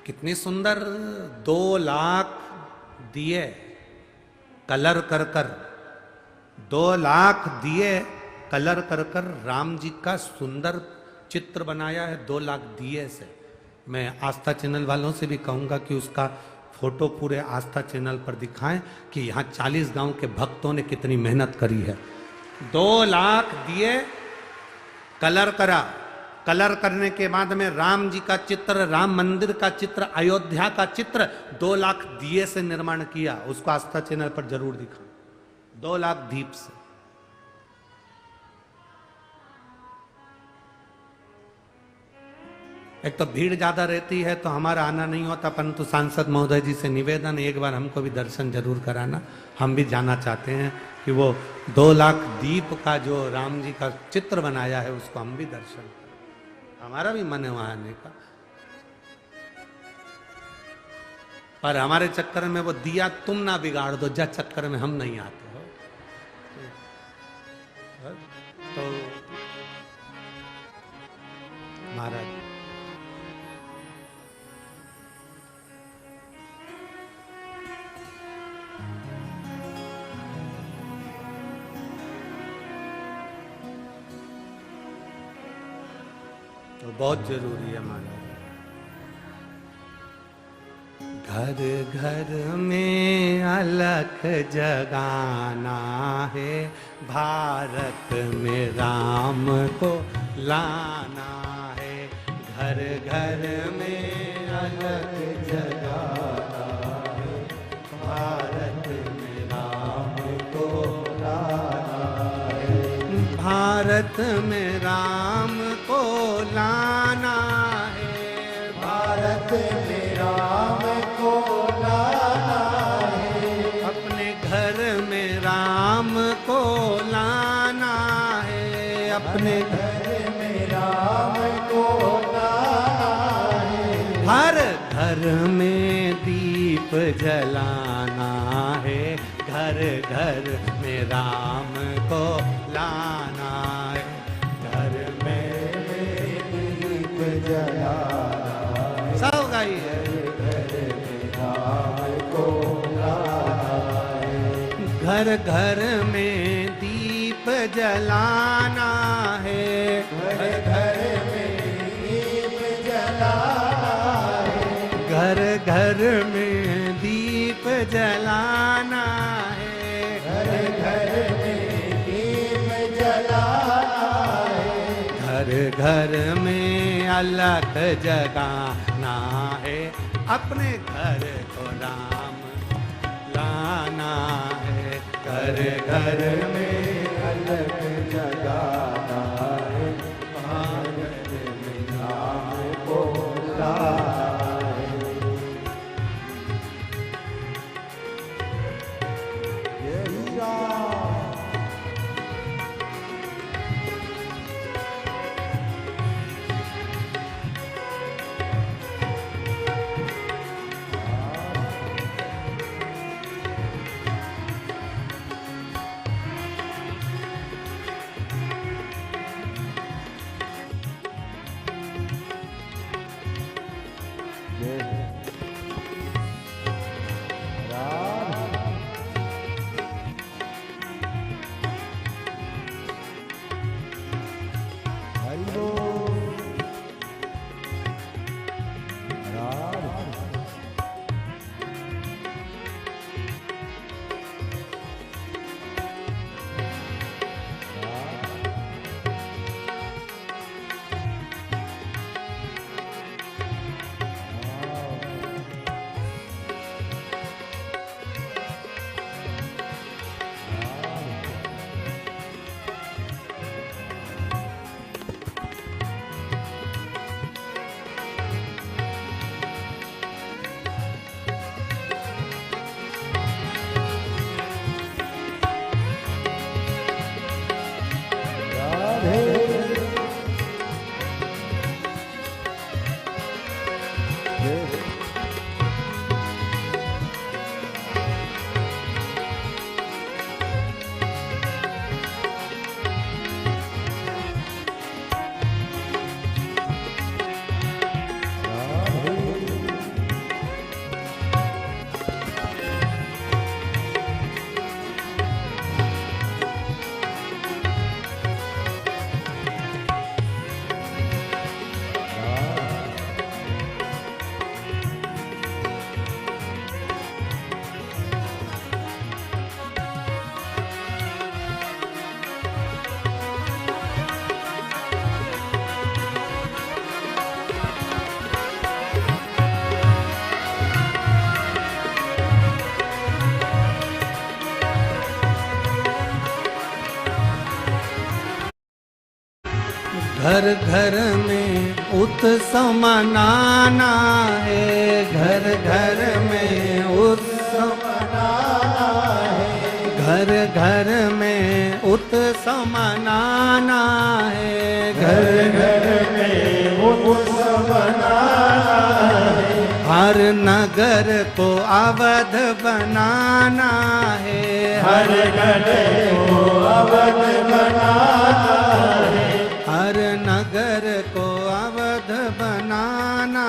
कितनी सुंदर 2 लाख दिए कलर कर कर, 2 लाख दिए कलर कर कर राम जी का सुंदर चित्र बनाया है 2 लाख दिए से। मैं आस्था चैनल वालों से भी कहूंगा कि उसका फोटो पूरे आस्था चैनल पर दिखाएं कि यहाँ 40 गांव के भक्तों ने कितनी मेहनत करी है। 2 लाख दिए कलर करा। कलर करने के बाद में राम जी का चित्र, राम मंदिर का चित्र, अयोध्या का चित्र 2 लाख दिए से निर्माण किया। उसको आस्था चैनल पर जरूर दिखाओ। 2 लाख दीप से। एक तो भीड़ ज्यादा रहती है तो हमारा आना नहीं होता, परंतु सांसद महोदय जी से निवेदन, एक बार हमको भी दर्शन जरूर कराना। हम भी जाना चाहते हैं कि वो 2 लाख दीप का जो राम जी का चित्र बनाया है उसको हम भी दर्शन करें। हमारा भी मन है वहां आने का, पर हमारे चक्कर में वो दिया तुम ना बिगाड़ दो, जब चक्कर में हम नहीं आते हो। तो महाराज तो बहुत जरूरी है महाराज। घर घर में अलख जगाना है, भारत में राम को लाना है। घर घर में अलख जगाना है, भारत में राम को लाना है। भारत में राम को लाना है, भारत में राम को लाना है, अपने घर में राम को लाना है, अपने घर में राम को लाना है, हर घर में दीप जलाना है, घर घर में राम को लाना है, घर में दीप जलाना है, सब गाइए। घर में राम को लाना है, घर घर में दीप जलाना है, घर घर में दीप जलाना है, घर घर में दीप जलाना है, घर घर में दीप जलाना है, घर घर में अलख जगाना है, अपने घर को राम लाना है, घर घर में अलग जगाना है, भारत में राम को लाना है। जय राम। घर घर में उत्सव मनाना है, घर घर में उत्सव मनाना है, घर घर में उत्सव मनाना है, घर घर में उत्सव मनाना है, हर नगर को अवध बनाना है, हर गढ़ को अवध बनाना है, हर नगर को अवध बनाना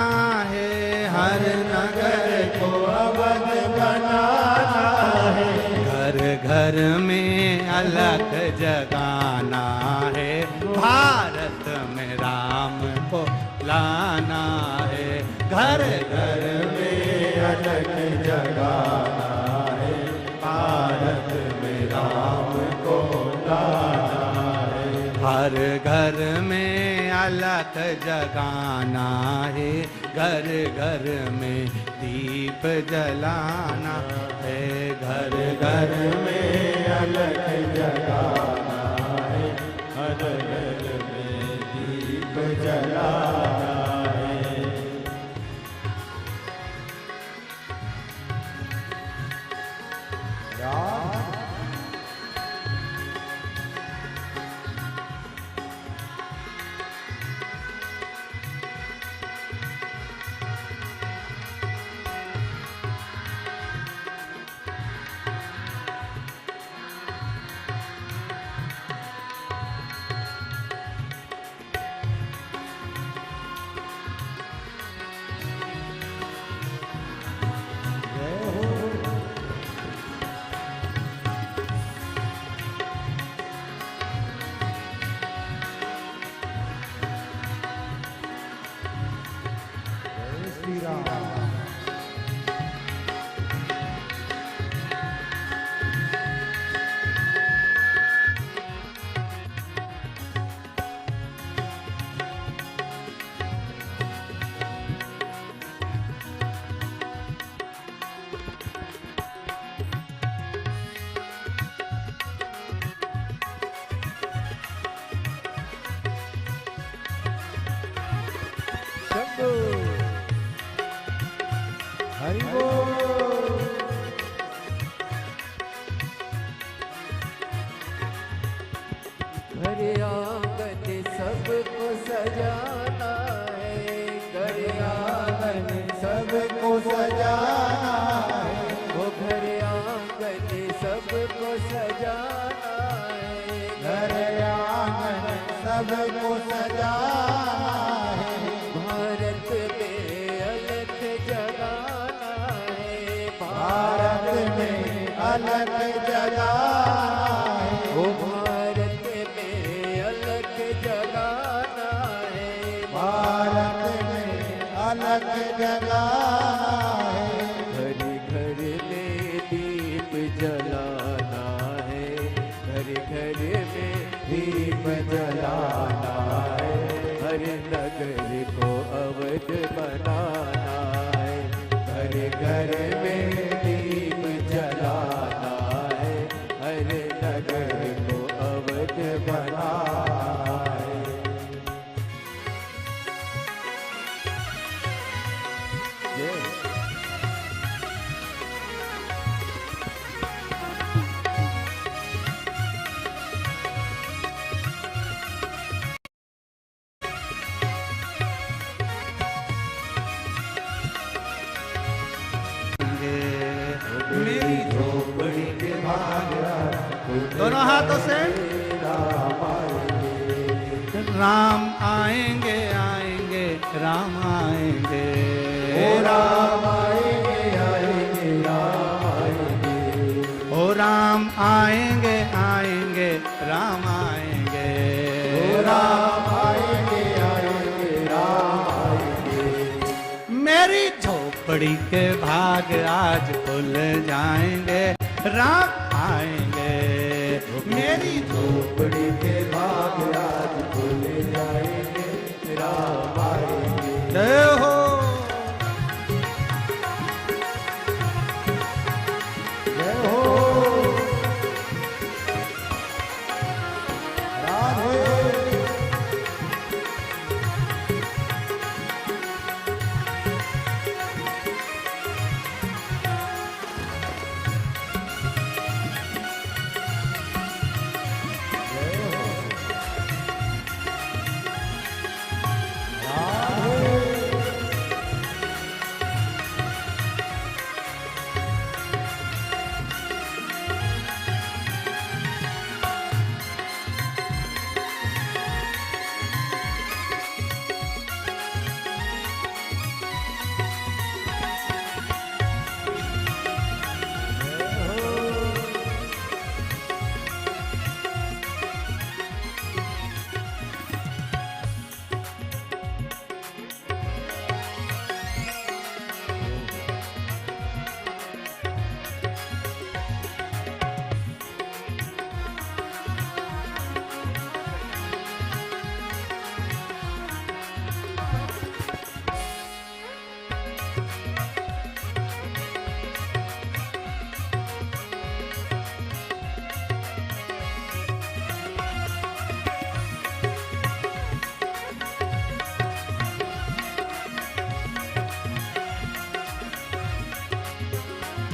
है, हर नगर को अवध बनाना है, घर घर में अलख जगाना है, भारत में राम को लाना है, घर घर में अलग जगाना है, भारत में राम को लाना है, हर घर में अलख जगाना है, घर घर में दीप जलाना है, घर घर में अलग जगाना है, हर घर में दीप जलाना है, सबको सजाना है, वो घर आंगन सबको सजाना है, घर आंगन सबको सजाना है, भारत में अलख जगाना है, भारत में अलग जगाना है, वो भारत में अलख जगाना है, भारत में अलग जगाना है, घर घर में दीप जलाना है, घर घर में दीप जलाना है, हर नगर को अवध बनाना है, घर घर में दीप जलाना है, हर नगर को अवध बनाना है। जय मेरी झोपड़ी के भाग दोनों हाथों से राम आएंगे आएंगे राम आएंगे ओ राम आएंगे आएंगे राम आएंगे, ओ राम आएंगे आएंगे राम आएंगे ओ राम आएंगे आएंगे राम आएंगे, मेरी झोपड़ी के भाग आज खुल जाएंगे राम आएंगे मेरी झोपड़ी के भाग आज खुल जाएंगे राम आएंगे, जय हो जय हो राधे।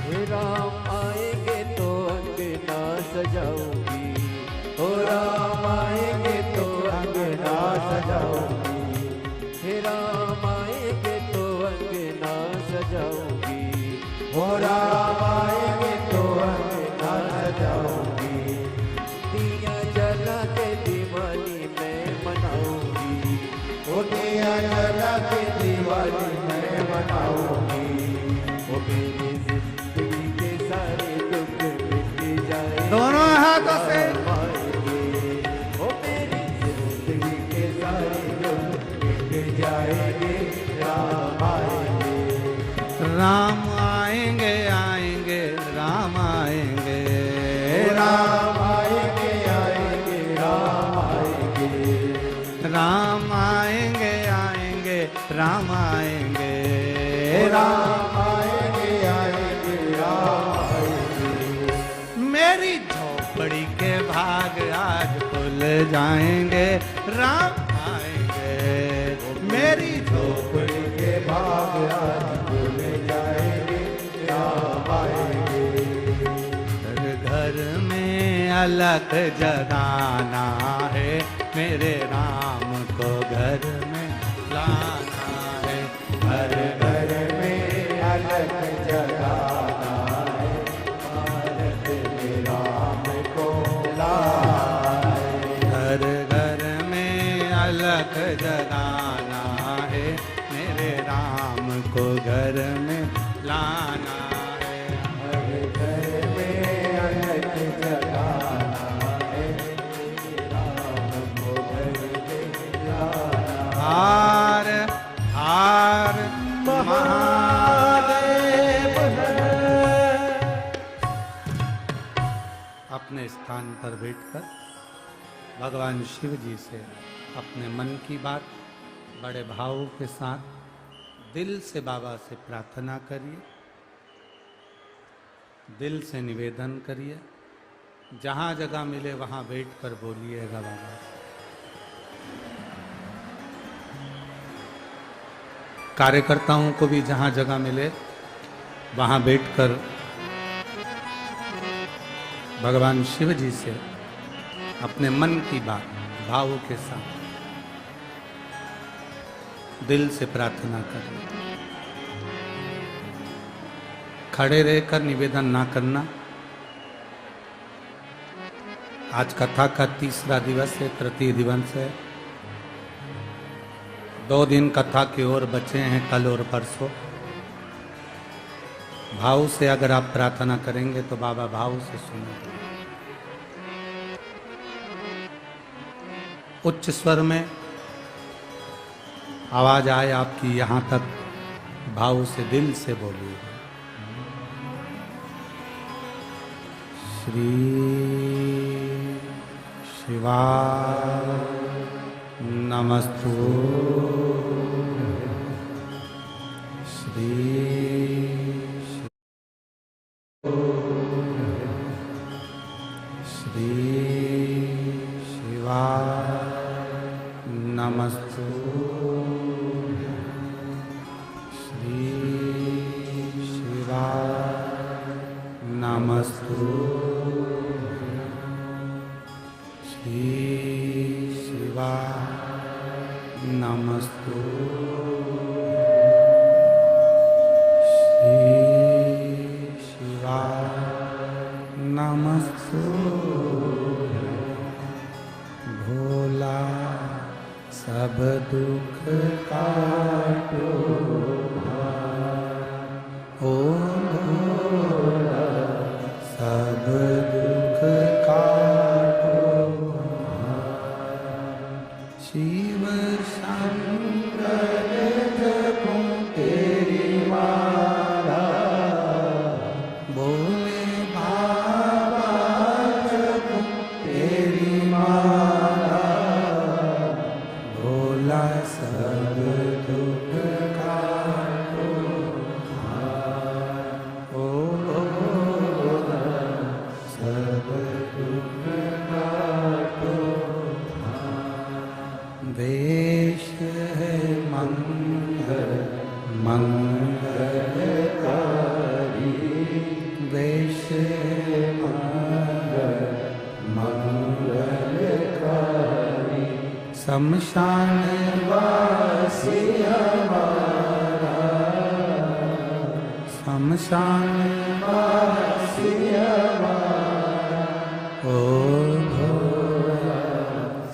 हे राम आएंगे तो अंगना सजाऊंगी, ओ राम आएंगे तो अंगना सजाऊंगी, हे राम आएंगे तो अंगना सजाऊंगी, ओ राम आएंगे तो अंगना सजाऊंगी, दिया जला के दिवाली मैं मनाऊंगी, ओ दिया जला के दिवाली मैं मनाऊंगी, वो मेरी जिंदगी के सारे दुख मिट जाए दोनों हाथों से वो मेरी जिंदगी के सारे दुख मिट जाएंगे राम आएंगे, राम आएंगे आएंगे राम आएंगे राम आएंगे आएंगे राम आएंगे, राम आएंगे आएंगे राम आएंगे राम आएंगे आएंगे राम आएंगे, मेरी झोपड़ी के भाग आज खुल जाएंगे राम आएंगे मेरी झोपड़ी के भाग आज खुल जाएंगे राम आएंगे, घर घर में अलख जगाना है मेरे राम को घर में लाना है हर घर में हमको घर में लाना है, हर घर में अलग जगाना है, हमको घर में लाना। हार हार महादेव अपने स्थान पर बैठकर भगवान शिव जी से अपने मन की बात बड़े भाव के साथ दिल से बाबा से प्रार्थना करिए, दिल से निवेदन करिए, जहाँ जगह मिले वहाँ बैठकर बोलिएगा बाबा से। कार्यकर्ताओं को भी जहाँ जगह मिले वहाँ बैठकर भगवान शिव जी से अपने मन की बात भाव के साथ दिल से प्रार्थना करें। खड़े रहकर निवेदन ना करना। आज कथा का तीसरा दिवस है, तृतीय दिवस है। 2 दिन कथा की ओर बचे हैं, कल और परसों। भाव से अगर आप प्रार्थना करेंगे तो बाबा भाव से सुनेंगे। उच्च स्वर में आवाज आए आपकी, यहां तक भाव से दिल से बोलिए। श्री शिवाय नमस्तु। श्री शिवाय नमस्तु। श्री शिवाय नमस्तु। श्री शिवाय नमस्तु। श्री शिवाय नमस्तु। भोला सब दुख काटो, ओ भोला सब दुख काटो। शिव शंकर जपो तेरी माला, भोले बाबा जपो तेरी माला। भोला सब दुख काटो, ओ भोला सब दुख काटो। वेश है मंगल मंगलकारी, वेश है मंगल मंगलकारी। शमशान वासी हमारा, शमशान वासी हमारा। ओ भोला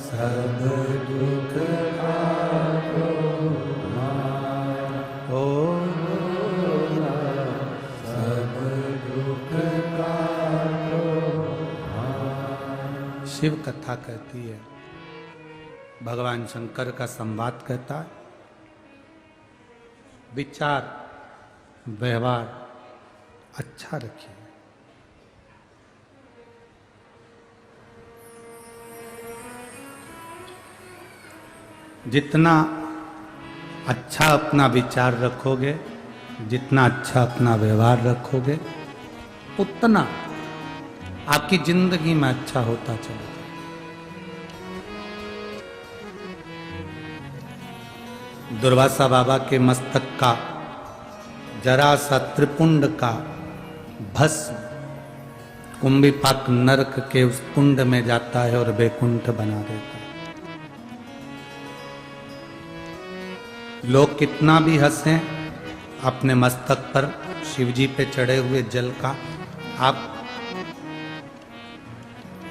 सब दुख काटो, ओ भोला सब दुख काटो। शिव कथा कहती है, भगवान शंकर का संवाद कहता है, विचार व्यवहार अच्छा रखिए। जितना अच्छा अपना विचार रखोगे, जितना अच्छा अपना व्यवहार रखोगे, उतना आपकी जिंदगी में अच्छा होता चलेगा। दुर्वासा बाबा के मस्तक का जरा सा त्रिपुंड का भस्म कुंभीपाक नरक के उस कुंड में जाता है और वैकुंठ बना देता है। लोग कितना भी हंसें, अपने मस्तक पर शिवजी पे चढ़े हुए जल का आप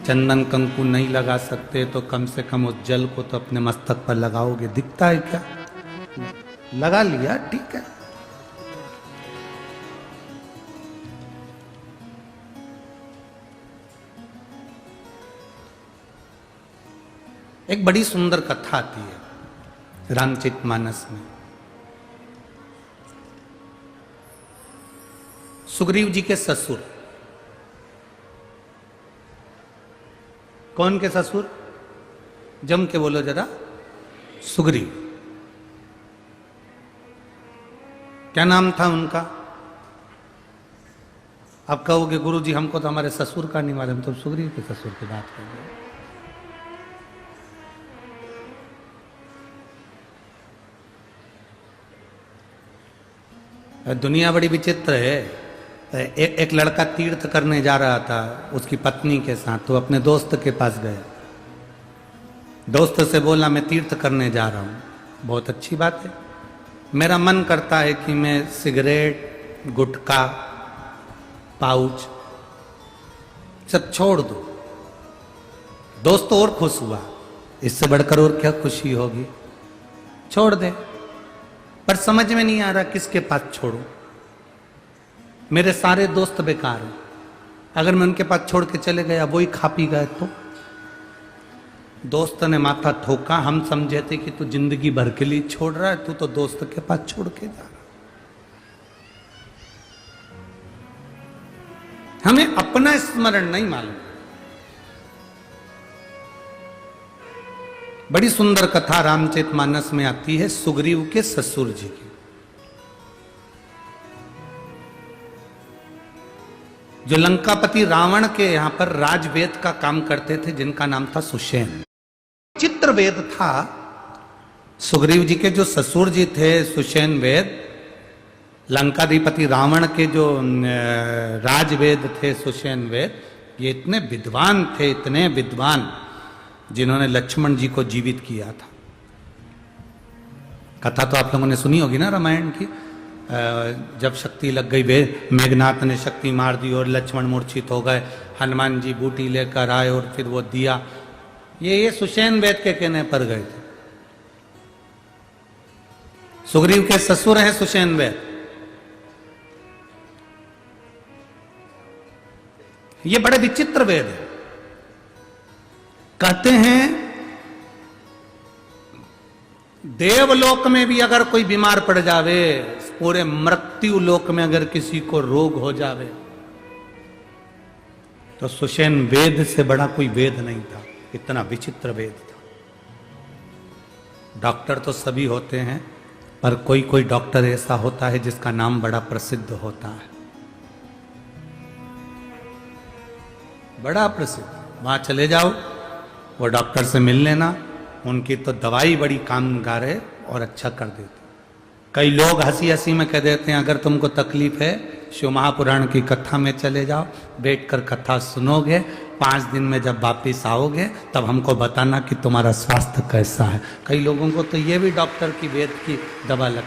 चंदन कंकु नहीं लगा सकते तो कम से कम उस जल को तो अपने मस्तक पर लगाओगे। दिखता है क्या? लगा लिया, ठीक है, एक बड़ी सुंदर कथा आती है रामचरितमानस में। सुग्रीव जी के ससुर, कौन के ससुर? जम के बोलो जरा। सुग्रीव। क्या नाम था उनका? आप कहोगे गुरुजी हमको तो हमारे ससुर का नहीं मालूम, तो सुग्रीव के ससुर की बात करेंगे। दुनिया बड़ी विचित्र है। एक लड़का तीर्थ करने जा रहा था उसकी पत्नी के साथ, तो अपने दोस्त के पास गया। दोस्त से बोला मैं तीर्थ करने जा रहा हूँ। बहुत अच्छी बात है, मेरा मन करता है कि मैं सिगरेट, गुटखा, पाउच सब छोड़ दूं। दोस्त और खुश हुआ, इससे बढ़कर और क्या खुशी होगी, छोड़ दे। पर समझ में नहीं आ रहा किसके पास छोड़ूं। मेरे सारे दोस्त बेकार हैं, अगर मैं उनके पास छोड़ के चले गया वही खा पी गए तो। दोस्त ने माथा ठोका, हम समझे थे कि तू जिंदगी भर के लिए छोड़ रहा है, तू तो दोस्त के पास छोड़ के जा रहा। हमें अपना स्मरण नहीं मालूम। बड़ी सुंदर कथा रामचरितमानस में आती है सुग्रीव के ससुर जी की। जो लंकापति रावण के यहां पर राजवेद का काम करते थे, जिनका नाम था सुषेण। चित्रवेद था। सुग्रीव जी के जो ससुर जी थे सुषेण वेद, लंकाधिपति रावण के जो राजवेद थे सुषेण वेद, ये इतने विद्वान थे, इतने विद्वान, जिन्होंने लक्ष्मण जी को जीवित किया था। कथा तो आप लोगों ने सुनी होगी ना रामायण की। जब शक्ति लग गई, वे मेघनाथ ने शक्ति मार दी और लक्ष्मण मूर्छित हो गए, हनुमान जी बूटी लेकर आए और फिर वो दिया। ये सुषेण वेद के कहने पर गए थे। सुग्रीव के ससुर हैं सुषेण वेद। ये बड़े विचित्र वेद है। कहते हैं देवलोक में भी अगर कोई बीमार पड़ जावे, पूरे मृत्यु लोक में अगर किसी को रोग हो जावे, तो सुषेण वेद से बड़ा कोई वेद नहीं था। इतना विचित्र वेद था। डॉक्टर तो सभी होते हैं, पर कोई कोई डॉक्टर ऐसा होता है जिसका नाम बड़ा प्रसिद्ध होता है, बड़ा प्रसिद्ध। वहां चले जाओ, वो डॉक्टर से मिल लेना, उनकी तो दवाई बड़ी कामगार है और अच्छा कर देते। कई लोग हंसी हंसी में कह देते हैं अगर तुमको तकलीफ है शिव महापुराण की कथा में चले जाओ, बैठकर कथा सुनोगे, 5 दिन में जब वापिस आओगे तब हमको बताना कि तुम्हारा स्वास्थ्य कैसा है। कई लोगों को तो ये भी डॉक्टर की वेद की दवा लगती है।